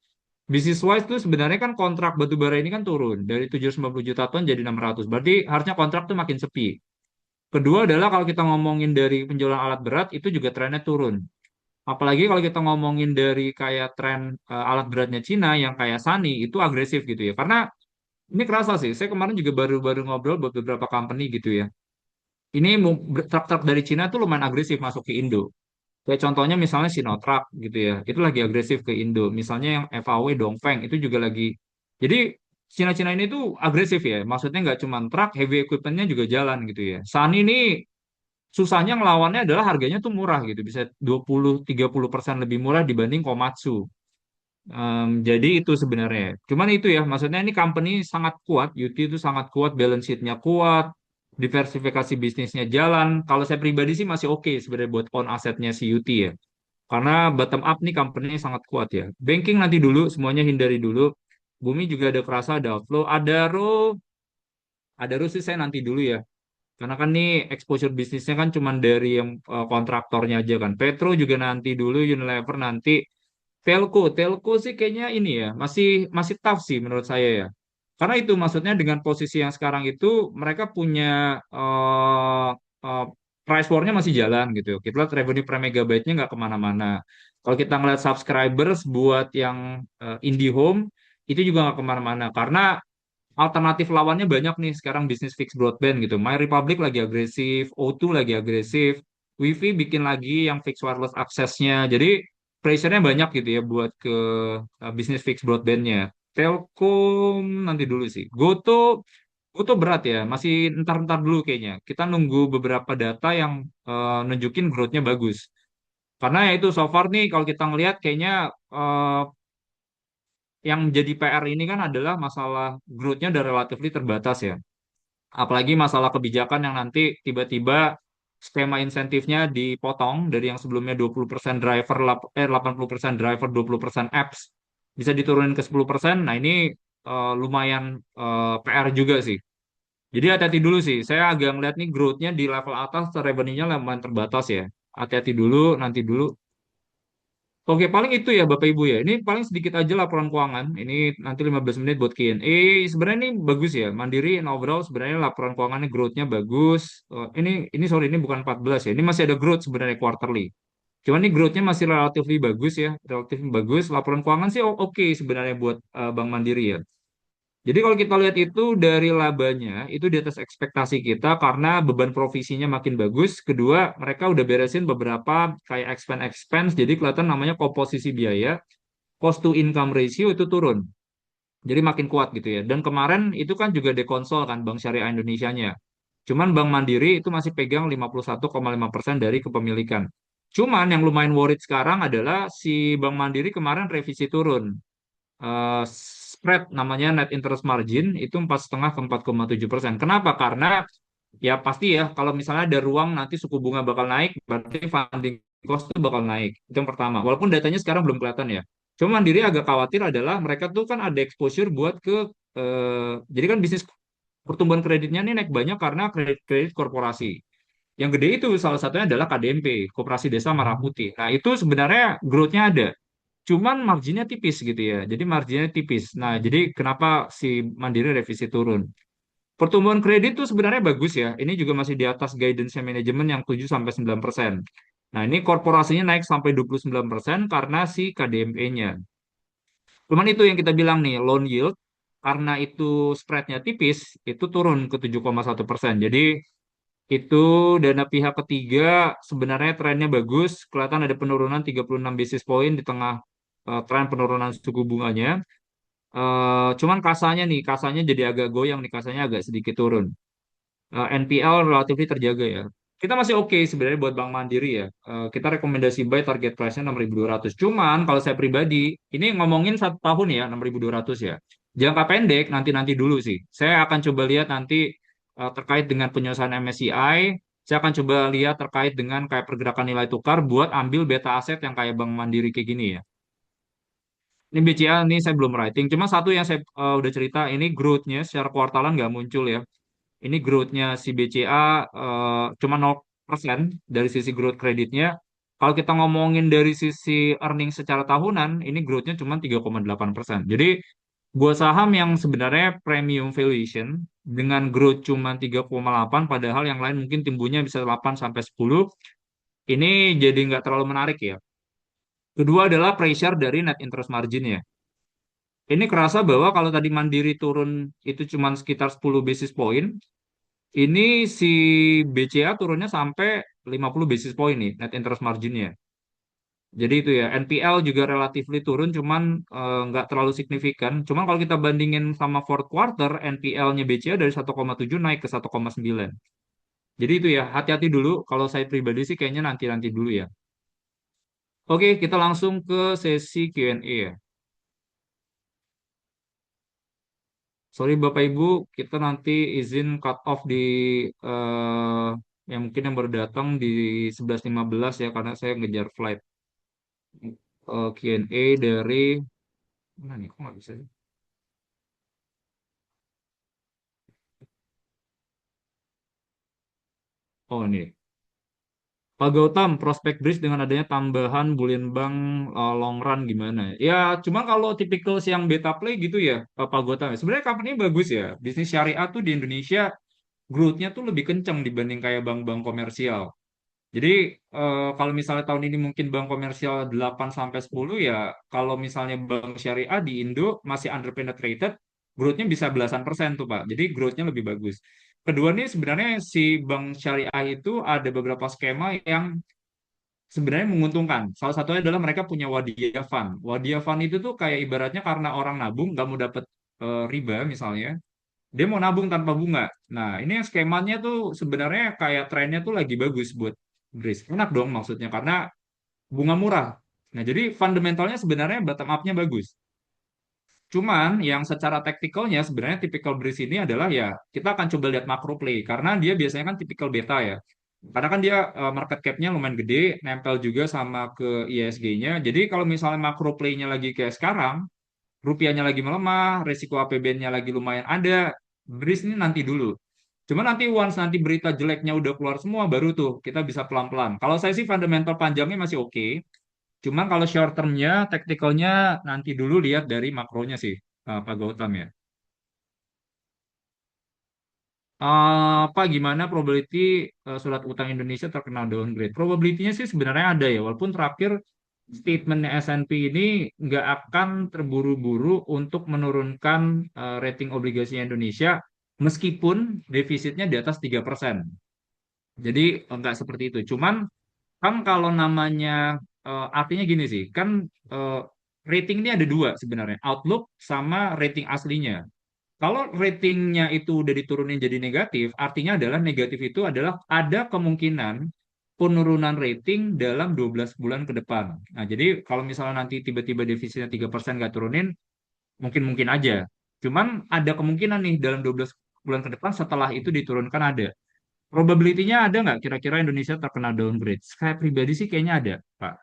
Speaker 1: business wise tuh sebenarnya kan kontrak batubara ini kan turun dari 750 juta ton jadi 600. Berarti harusnya kontrak tuh makin sepi. Kedua adalah kalau kita ngomongin dari penjualan alat berat itu juga trennya turun. Apalagi kalau kita ngomongin dari kayak tren alat beratnya Cina yang kayak Sani itu agresif gitu ya. Karena ini kerasa sih, saya kemarin juga baru-baru ngobrol buat beberapa company gitu ya. Ini truk-truk dari Cina tuh lumayan agresif masuk ke Indo. Kayak contohnya misalnya Sinotruk gitu ya, itu lagi agresif ke Indo. Misalnya yang FAW Dongfeng itu juga lagi. Jadi Cina-Cina ini tuh agresif ya. Maksudnya nggak cuma truk, heavy equipment-nya juga jalan gitu ya. Sani ini susahnya ngelawannya adalah harganya tuh murah gitu, bisa 20-30% lebih murah dibanding Komatsu. Jadi itu sebenarnya. Cuman itu ya, maksudnya ini company sangat kuat, UT itu sangat kuat, balance sheet-nya kuat, diversifikasi bisnisnya jalan. Kalau saya pribadi sih masih oke sebenarnya buat on asetnya si UT ya. Karena bottom up nih company sangat kuat ya. Banking nanti dulu, semuanya hindari dulu. Bumi juga ada kerasa, ada outflow, ada sih saya nanti dulu ya. Karena kan nih exposure bisnisnya kan cuma dari yang kontraktornya aja kan. Petro juga nanti dulu, Unilever nanti. Telco sih kayaknya ini ya, masih masih tough sih menurut saya ya. Karena itu maksudnya dengan posisi yang sekarang itu mereka punya eh eh, price war-nya masih jalan gitu. Kita lihat revenue per megabyte-nya nggak kemana-mana. Kalau kita ngeliat subscribers buat yang IndiHome itu juga nggak kemana-mana karena alternatif lawannya banyak nih sekarang bisnis fixed broadband gitu. My Republic lagi agresif, O2 lagi agresif, WiFi bikin lagi yang fixed wireless access-nya. Jadi pressure-nya banyak gitu ya buat ke bisnis fixed broadband-nya. Telkom nanti dulu sih. Goto berat ya, masih entar-entar dulu kayaknya. Kita nunggu beberapa data yang nunjukin growth-nya bagus. Karena ya itu so far nih kalau kita ngelihat kayaknya eh, yang menjadi PR ini kan adalah masalah growth-nya udah relatively terbatas ya. Apalagi masalah kebijakan yang nanti tiba-tiba skema insentifnya dipotong dari yang sebelumnya 20% driver, 80% driver, 20% apps, bisa diturunin ke 10%. Nah ini lumayan PR juga sih. Jadi hati-hati dulu sih. Saya agak ngeliat nih growth-nya di level atas, revenue-nya lumayan terbatas ya. Hati-hati dulu, nanti dulu. Oke, paling itu ya Bapak Ibu ya. Ini paling sedikit aja laporan keuangan. Ini nanti 15 menit buat Q&A. Sebenarnya ini bagus ya. Mandiri in overall sebenarnya laporan keuangannya growth-nya bagus. Ini sorry ini bukan 14 ya. Ini masih ada growth sebenarnya quarterly. Cuman ini growth-nya masih relatif bagus ya. Relatif bagus. Laporan keuangan sih oke sebenarnya buat Bank Mandiri ya. Jadi kalau kita lihat itu dari labanya itu di atas ekspektasi kita karena beban provisinya makin bagus. Kedua, mereka udah beresin beberapa kayak expense. Jadi kelihatan namanya komposisi biaya, cost to income ratio itu turun. Jadi makin kuat gitu ya. Dan kemarin itu kan juga dekonsol kan Bank Syariah Indonesianya. Cuman Bank Mandiri itu masih pegang 51,5% dari kepemilikan. Cuman yang lumayan worried sekarang adalah si Bank Mandiri kemarin revisi turun spread namanya net interest margin itu 4,5 ke 4,7%. Kenapa? Karena ya pasti ya kalau misalnya ada ruang nanti suku bunga bakal naik, berarti funding cost itu bakal naik. Itu yang pertama. Walaupun datanya sekarang belum kelihatan ya. Cuma Mandiri agak khawatir adalah mereka tuh kan ada exposure buat ke jadi kan bisnis pertumbuhan kreditnya ini naik banyak karena kredit-kredit korporasi. Yang gede itu salah satunya adalah KDMP, Koperasi Desa Merah Putih. Nah, itu sebenarnya growth-nya ada. Cuman marginnya tipis gitu ya. Jadi marginnya tipis. Nah, jadi kenapa si Mandiri revisi turun? Pertumbuhan kredit tuh sebenarnya bagus ya. Ini juga masih di atas guidance manajemen yang 7 sampai 9%. Nah, ini korporasinya naik sampai 29% karena si KDMP-nya. Cuman itu yang kita bilang nih, loan yield karena itu spreadnya tipis, itu turun ke 7,1%. Jadi itu dana pihak ketiga sebenarnya trennya bagus, kelihatan ada penurunan 36 basis point di tengah tren penurunan suku bunganya. Cuman kasanya jadi agak goyang nih, kasanya agak sedikit turun. NPL relatif terjaga ya. Kita masih oke sebenarnya buat Bank Mandiri ya. Kita rekomendasi buy target price-nya 6.200. Cuman kalau saya pribadi, ini ngomongin 1 tahun ya 6.200 ya. Jangka pendek nanti-nanti dulu sih. Saya akan coba lihat nanti terkait dengan penyelesaian MSCI. Saya akan coba lihat terkait dengan kayak pergerakan nilai tukar buat ambil beta aset yang kayak Bank Mandiri kayak gini ya. Ini BCA ini saya belum writing. Cuma satu yang saya udah cerita ini growth-nya secara kuartalan nggak muncul ya. Ini growth-nya si BCA cuma 0% dari sisi growth kreditnya. Kalau kita ngomongin dari sisi earning secara tahunan, ini growth-nya cuma 3,8%. Jadi buat saham yang sebenarnya premium valuation dengan growth cuma 3,8 padahal yang lain mungkin tumbuhnya bisa 8 sampai 10, ini jadi nggak terlalu menarik ya. Kedua adalah pressure dari net interest margin ya. Ini kerasa bahwa kalau tadi Mandiri turun itu cuma sekitar 10 basis point, ini si BCA turunnya sampai 50 basis point nih net interest marginnya. Jadi itu ya, NPL juga relatively turun, cuman nggak terlalu signifikan. Cuman kalau kita bandingin sama fourth quarter, NPL-nya BCA dari 1,7 naik ke 1,9. Jadi itu ya, hati-hati dulu. Kalau saya pribadi sih kayaknya nanti-nanti dulu ya. Oke, kita langsung ke sesi Q&A ya. Sorry Bapak Ibu, kita nanti izin cut off di yang mungkin yang baru datang di 11.15 ya, karena saya ngejar flight. Q&A dari mana nih? Kok nggak bisa sih? Oh ini. Pak Gautam, prospek Breeze dengan adanya tambahan Bullion Bank long run gimana? Ya, cuma kalau tipikal yang beta play gitu ya, Pak Gautam. Sebenarnya company bagus ya. Bisnis syariah tuh di Indonesia growth-nya tuh lebih kencang dibanding kayak bank-bank komersial. Jadi kalau misalnya tahun ini mungkin bank komersial 8 sampai 10 ya, kalau misalnya bank syariah di Indo masih underpenetrated, growth-nya bisa belasan persen tuh Pak. Jadi growth-nya lebih bagus. Kedua nih sebenarnya si bank syariah itu ada beberapa skema yang sebenarnya menguntungkan. Salah satunya adalah mereka punya Wadiyah Fund. Wadiyah Fund itu tuh kayak ibaratnya karena orang nabung nggak mau dapat riba misalnya, dia mau nabung tanpa bunga. Nah, ini yang skemanya tuh sebenarnya kayak trennya tuh lagi bagus buat Grace. Enak dong maksudnya karena bunga murah. Nah, jadi fundamentalnya sebenarnya bottom up-nya bagus. Cuman yang secara taktikalnya sebenarnya typical Breeze ini adalah ya kita akan coba lihat macro play karena dia biasanya kan typical beta ya. Karena kan dia market cap-nya lumayan gede, nempel juga sama ke ISG-nya. Jadi kalau misalnya macro play-nya lagi kayak sekarang, rupiahnya lagi melemah, resiko APBN-nya lagi lumayan ada, Breeze ini nanti dulu. Cuma nanti once nanti berita jeleknya udah keluar semua, baru tuh kita bisa pelan-pelan. Kalau saya sih fundamental panjangnya masih oke. Cuma kalau short term-nya, tactical-nya nanti dulu lihat dari makronya sih, Pak Gautam ya. Apa gimana probability surat utang Indonesia terkena downgrade? Probability-nya sih sebenarnya ada ya, walaupun terakhir statementnya S&P ini nggak akan terburu-buru untuk menurunkan rating obligasi Indonesia meskipun defisitnya di atas 3%. Jadi nggak seperti itu. Cuman kan kalau namanya artinya gini sih, kan eh, rating ini ada dua sebenarnya, outlook sama rating aslinya. Kalau ratingnya itu udah diturunin jadi negatif, artinya adalah negatif itu adalah ada kemungkinan penurunan rating dalam 12 bulan ke depan. Nah, jadi kalau misalnya nanti tiba-tiba defisitnya 3% nggak turunin, mungkin-mungkin aja. Cuman ada kemungkinan nih dalam 12 bulan ke depan setelah itu diturunkan ada. Probability-nya ada nggak kira-kira Indonesia terkena downgrade? Saya pribadi sih kayaknya ada, Pak.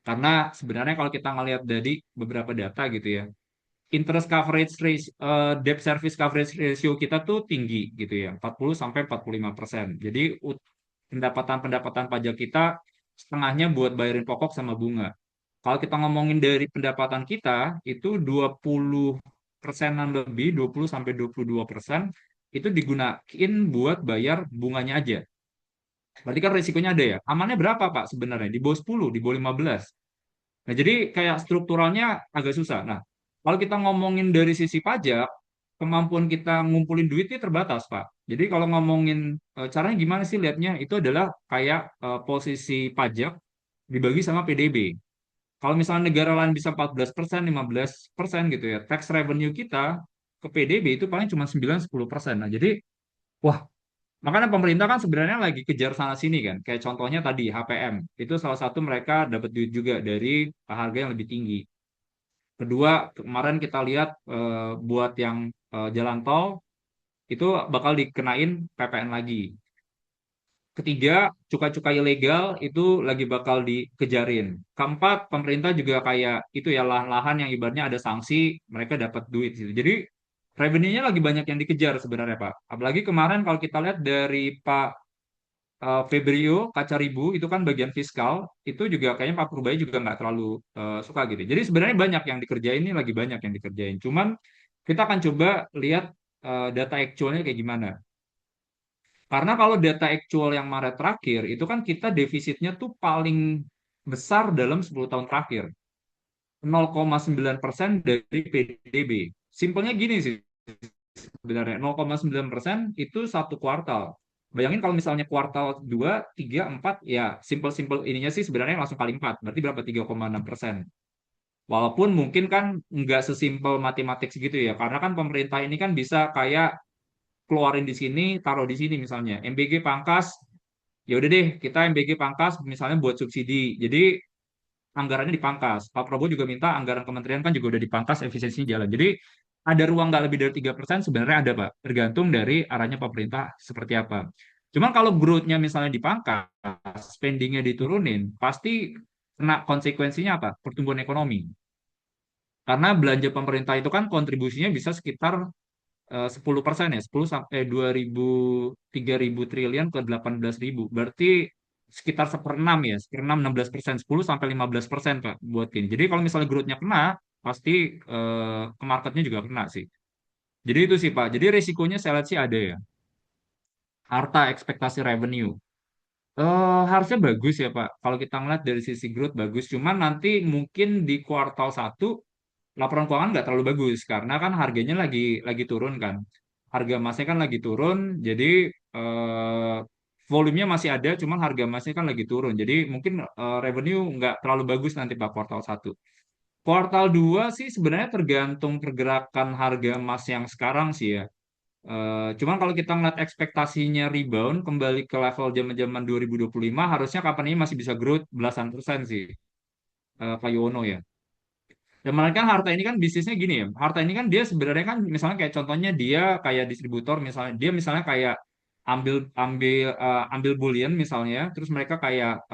Speaker 1: Karena sebenarnya kalau kita ngelihat dari beberapa data gitu ya, interest coverage ratio, debt service coverage ratio kita tuh tinggi gitu ya, 40 sampai 45%. Jadi pendapatan-pendapatan pajak kita setengahnya buat bayarin pokok sama bunga. Kalau kita ngomongin dari pendapatan kita itu 20%-an lebih, 20 sampai 22% itu digunain buat bayar bunganya aja. Berarti kan risikonya ada ya. Amannya berapa Pak sebenarnya? Di bawah 10, di bawah 15. Nah, jadi kayak strukturalnya agak susah. Nah, kalau kita ngomongin dari sisi pajak, kemampuan kita ngumpulin duit itu terbatas, Pak. Jadi kalau ngomongin caranya gimana sih lihatnya, itu adalah kayak posisi pajak dibagi sama PDB. Kalau misalnya negara lain bisa 14%, 15% gitu ya, tax revenue kita ke PDB itu paling cuma 9-10%. Nah, jadi, wah, makanya pemerintah kan sebenarnya lagi kejar sana sini kan. Kayak contohnya tadi HPM. Itu salah satu mereka dapat duit juga dari harga yang lebih tinggi. Kedua, kemarin kita lihat buat yang jalan tol itu bakal dikenain PPN lagi. Ketiga, cukai-cukai ilegal itu lagi bakal dikejarin. Keempat, pemerintah juga kayak itu ya lahan-lahan yang ibaratnya ada sanksi, mereka dapat duit gitu. Jadi revenue-nya lagi banyak yang dikejar sebenarnya Pak. Apalagi kemarin kalau kita lihat dari Pak Febrio Kacaribu itu kan bagian fiskal itu juga kayaknya Pak Purbaya juga nggak terlalu suka gitu. Jadi sebenarnya banyak yang dikerjain ini lagi banyak yang dikerjain. Cuman kita akan coba lihat data aktualnya kayak gimana. Karena kalau data aktual yang Maret terakhir itu kan kita defisitnya tuh paling besar dalam 10 tahun terakhir. 0,9% dari PDB. Simpelnya gini sih sebenarnya 0,9% itu satu kuartal. Bayangin kalau misalnya kuartal 2, 3, 4, ya simpel-simpel ininya sih sebenarnya langsung kali 4. Berarti berapa? 3,6%. Walaupun mungkin kan nggak sesimpel matematik segitu ya. Karena kan pemerintah ini kan bisa kayak keluarin di sini, taruh di sini misalnya. MBG pangkas, ya udah deh kita MBG pangkas misalnya buat subsidi. Jadi anggarannya dipangkas. Pak Prabowo juga minta anggaran kementerian kan juga udah dipangkas, efisiensinya jalan. Jadi ada ruang nggak lebih dari 3% sebenarnya ada Pak, tergantung dari arahnya pemerintah seperti apa. Cuman kalau growth-nya misalnya dipangkas, spending-nya diturunin, pasti kena konsekuensinya apa? Pertumbuhan ekonomi. Karena belanja pemerintah itu kan kontribusinya bisa sekitar 10% ya, 10 sampai 2.000, 3.000 triliun ke 18.000. Berarti sekitar seperenam ya, seperenam 16%, 10 sampai 15% Pak buat ini. Jadi kalau misalnya growth-nya kena, pasti ke marketnya juga kena sih. Jadi itu sih Pak. Jadi risikonya saya lihat sih ada ya. Harta ekspektasi revenue. Harusnya bagus ya Pak. Kalau kita ngeliat dari sisi growth bagus. Cuman nanti mungkin di kuartal satu laporan keuangan nggak terlalu bagus karena kan harganya lagi turun kan. Harga emasnya kan lagi turun, jadi eh, volumenya masih ada, cuman harga emasnya kan lagi turun. Jadi mungkin revenue nggak terlalu bagus nanti Pak kuartal satu. Kuartal 2 sih sebenarnya tergantung pergerakan harga emas yang sekarang sih ya. Cuman kalau kita ngeliat ekspektasinya rebound kembali ke level zaman-zaman 2025, harusnya company ini masih bisa growth belasan persen sih, Pak Yono ya. Dan malah kan harta ini kan bisnisnya gini ya. Harta ini kan dia sebenarnya kan misalnya kayak contohnya dia kayak distributor misalnya. Dia misalnya kayak ambil ambil ambil bullion misalnya, terus mereka kayak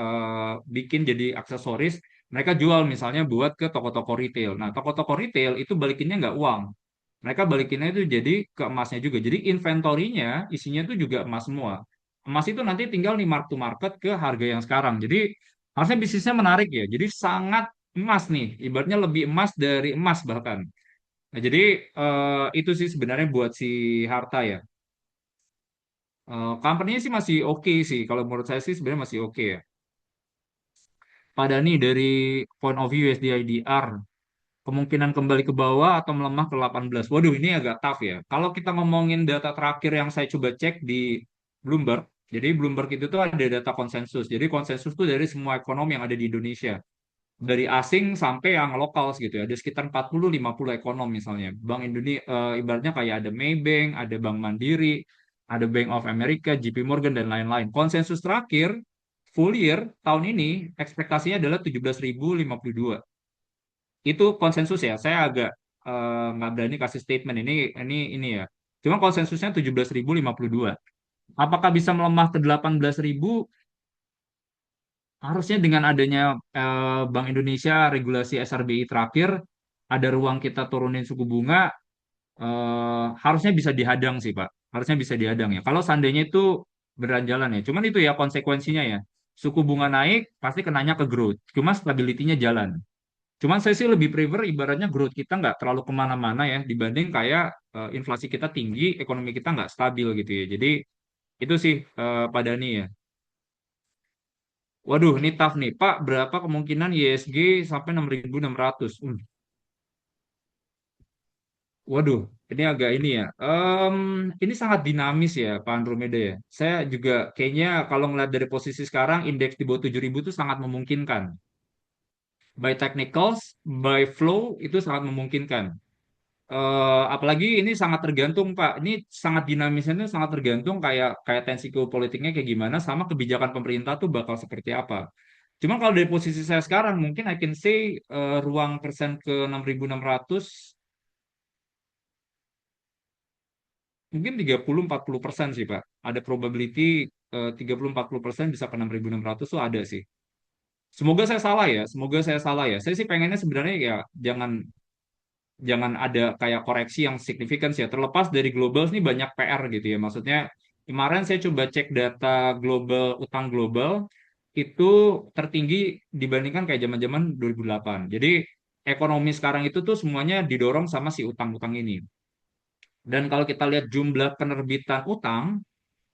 Speaker 1: bikin jadi aksesoris, mereka jual misalnya buat ke toko-toko retail. Nah, toko-toko retail itu balikinnya nggak uang. Mereka balikinnya itu jadi ke emasnya juga. Jadi inventorinya isinya itu juga emas semua. Emas itu nanti tinggal di mark to market ke harga yang sekarang. Jadi harusnya bisnisnya menarik ya. Jadi sangat emas nih, ibaratnya lebih emas dari emas bahkan. Nah, jadi itu sih sebenarnya buat si Harta ya. Company-nya sih masih oke sih. Kalau menurut saya sih sebenarnya masih oke ya. Pada nih dari point of view USD/IDR, kemungkinan kembali ke bawah atau melemah ke 18. Waduh, ini agak tough ya. Kalau kita ngomongin data terakhir yang saya coba cek di Bloomberg, jadi Bloomberg itu tuh ada data konsensus. Jadi konsensus tuh dari semua ekonomi yang ada di Indonesia. Dari asing sampai yang lokal gitu ya. Ada sekitar 40-50 ekonom misalnya. Bank Indonesia ibaratnya kayak ada Maybank, ada Bank Mandiri, ada Bank of America, JP Morgan dan lain-lain. Konsensus terakhir full year tahun ini ekspektasinya adalah 17.052. Itu konsensus ya. Saya agak nggak berani kasih statement ini ya. Cuma konsensusnya 17.052. Apakah bisa melemah ke 18.000? Harusnya dengan adanya Bank Indonesia regulasi SRBI terakhir, ada ruang kita turunin suku bunga, harusnya bisa dihadang sih Pak. Harusnya bisa dihadang ya. Kalau seandainya itu beneran jalan ya. Cuman itu ya konsekuensinya ya. Suku bunga naik, pasti kenanya ke growth. Cuma stability-nya jalan. Cuman saya sih lebih prefer ibaratnya growth kita nggak terlalu kemana-mana ya. Dibanding kayak inflasi kita tinggi, ekonomi kita nggak stabil gitu ya. Jadi itu sih Pak Dani ya. Waduh, ini tough nih. Pak, berapa kemungkinan ISG sampai 6.600? Waduh, ini agak ini ya. Ini sangat dinamis ya, Pak Andromeda ya. Saya juga kayaknya kalau ngeliat dari posisi sekarang, indeks di bawah 7.000 itu sangat memungkinkan. By technicals, by flow, itu sangat memungkinkan. Apalagi ini sangat tergantung, Pak. Ini sangat dinamisnya itu sangat tergantung kayak kayak tensi geopolitiknya kayak gimana, sama kebijakan pemerintah tuh bakal seperti apa. Cuma kalau dari posisi saya sekarang, mungkin I can say ruang persen ke 6.600 mungkin 30-40% sih, Pak. Ada probability 30-40% bisa ke 6.600 tuh ada sih. Semoga saya salah ya, semoga saya salah ya. Saya sih pengennya sebenarnya ya jangan jangan ada kayak koreksi yang signifikan sih ya. Terlepas dari global ini banyak PR gitu ya. Maksudnya kemarin saya coba cek data global utang global itu tertinggi dibandingkan kayak zaman-zaman 2008. Jadi ekonomi sekarang itu tuh semuanya didorong sama si utang-utang ini. Dan kalau kita lihat jumlah penerbitan utang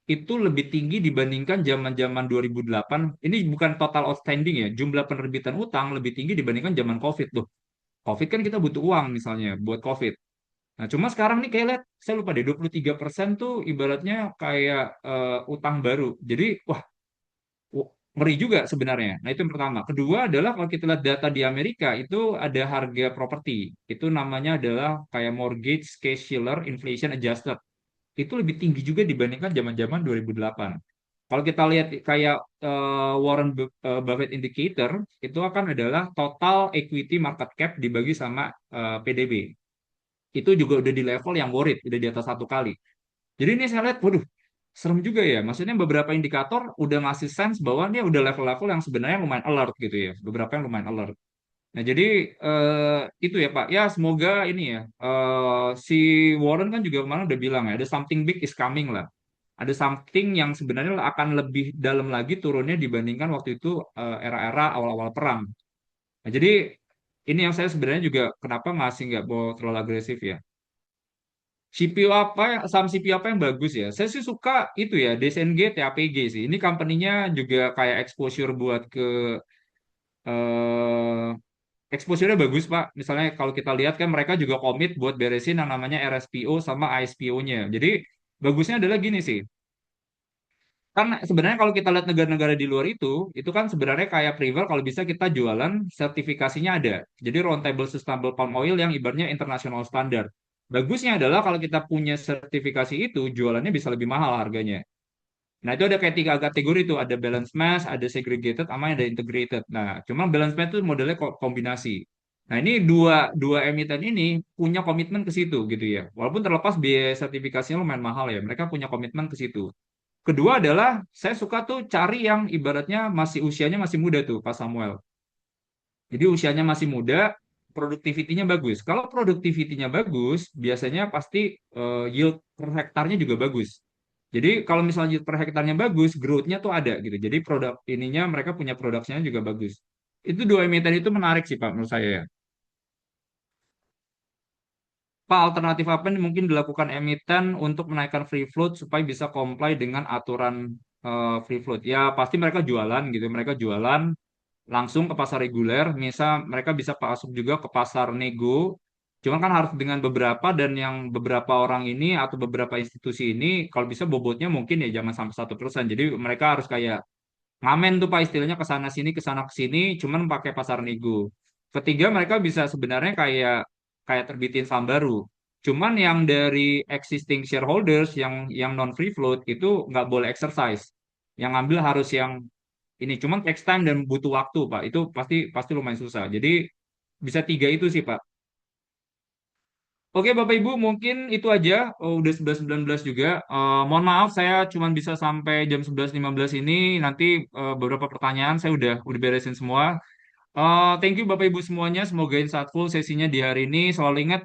Speaker 1: itu lebih tinggi dibandingkan zaman-zaman 2008. Ini bukan total outstanding ya, jumlah penerbitan utang lebih tinggi dibandingkan zaman COVID tuh. COVID kan kita butuh uang misalnya buat COVID. Nah, cuma sekarang nih kayak lihat, saya lupa deh 23% tuh ibaratnya kayak utang baru. Jadi, wah, ngeri juga sebenarnya. Nah, itu yang pertama. Kedua adalah kalau kita lihat data di Amerika, itu ada harga properti. Itu namanya adalah kayak mortgage case-shiller inflation adjusted. Itu lebih tinggi juga dibandingkan zaman-zaman 2008. Kalau kita lihat kayak Warren Buffett indicator, itu akan adalah total equity market cap dibagi sama PDB. Itu juga udah di level yang worried, udah di atas 1 kali. Jadi ini saya lihat, waduh, serem juga ya. Maksudnya beberapa indikator udah ngasih sense bahwa dia udah level-level yang sebenarnya lumayan alert gitu ya. Beberapa yang lumayan alert. Nah, jadi itu ya Pak. Ya, semoga ini ya. Si Warren kan juga kemarin udah bilang ya, ada something big is coming lah. Ada something yang sebenarnya akan lebih dalam lagi turunnya dibandingkan waktu itu era-era awal-awal perang. Nah, jadi ini yang saya sebenarnya juga kenapa ngasih nggak mau terlalu agresif ya. CPU apa, saham CPU apa yang bagus ya? Saya sih suka itu ya, DSNG, TAPG sih. Ini company-nya juga kayak exposure buat ke eh exposure-nya bagus, Pak. Misalnya kalau kita lihat kan mereka juga komit buat beresin yang namanya RSPO sama ISPO-nya. Jadi bagusnya adalah gini sih. Kan sebenarnya kalau kita lihat negara-negara di luar itu kan sebenarnya kayak Privel kalau bisa kita jualan sertifikasinya ada. Jadi Roundtable Sustainable Palm Oil yang ibaratnya international standard. Bagusnya adalah kalau kita punya sertifikasi itu, jualannya bisa lebih mahal harganya. Nah, itu ada kayak tiga kategori tuh, ada balance mass, ada segregated, sama ada integrated. Nah, cuma balance mass itu modelnya kombinasi. Nah, ini dua dua emiten ini punya komitmen ke situ gitu ya. Walaupun terlepas biaya sertifikasinya lumayan mahal ya, mereka punya komitmen ke situ. Kedua adalah saya suka tuh cari yang ibaratnya masih usianya masih muda tuh, Pak Samuel. Jadi usianya masih muda, produktivitinya bagus. Kalau produktivitinya bagus, biasanya pasti yield per hektarnya juga bagus. Jadi kalau misalnya yield per hektarnya bagus, growth-nya tuh ada gitu. Jadi produk ininya mereka punya produksinya juga bagus. Itu dua emiten itu menarik sih Pak menurut saya ya. Pak, alternatif apa nih mungkin dilakukan emiten untuk menaikkan free float supaya bisa comply dengan aturan free float? Ya pasti mereka jualan gitu. Mereka jualan langsung ke pasar reguler, misal mereka bisa masuk juga ke pasar nego, cuman kan harus dengan beberapa dan yang beberapa orang ini atau beberapa institusi ini kalau bisa bobotnya mungkin ya jangan sampai 1%. Jadi mereka harus kayak ngamen tuh Pak istilahnya ke sana ke sini, cuman pakai pasar nego. Ketiga mereka bisa sebenarnya kayak kayak terbitin saham baru. Cuman yang dari existing shareholders yang non free float itu nggak boleh exercise. Yang ambil harus yang ini cuman text time dan butuh waktu Pak itu pasti pasti lumayan susah jadi bisa tiga itu sih Pak. Oke Bapak Ibu mungkin itu aja. Oh, udah 11.19 juga. Mohon maaf saya cuma bisa sampai jam 11.15 ini nanti beberapa pertanyaan saya udah beresin semua. Thank you Bapak Ibu semuanya semoga insightful sesinya di hari ini selalu ingat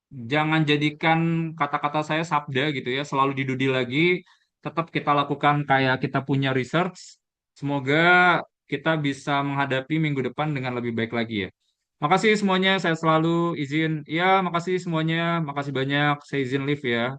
Speaker 1: jangan jadikan kata-kata saya sabda gitu ya, selalu didudi lagi. Tetap kita lakukan kayak kita punya research. Semoga kita bisa menghadapi minggu depan dengan lebih baik lagi ya. Makasih semuanya, saya selalu izin. Ya, makasih semuanya, makasih banyak. Saya izin live ya.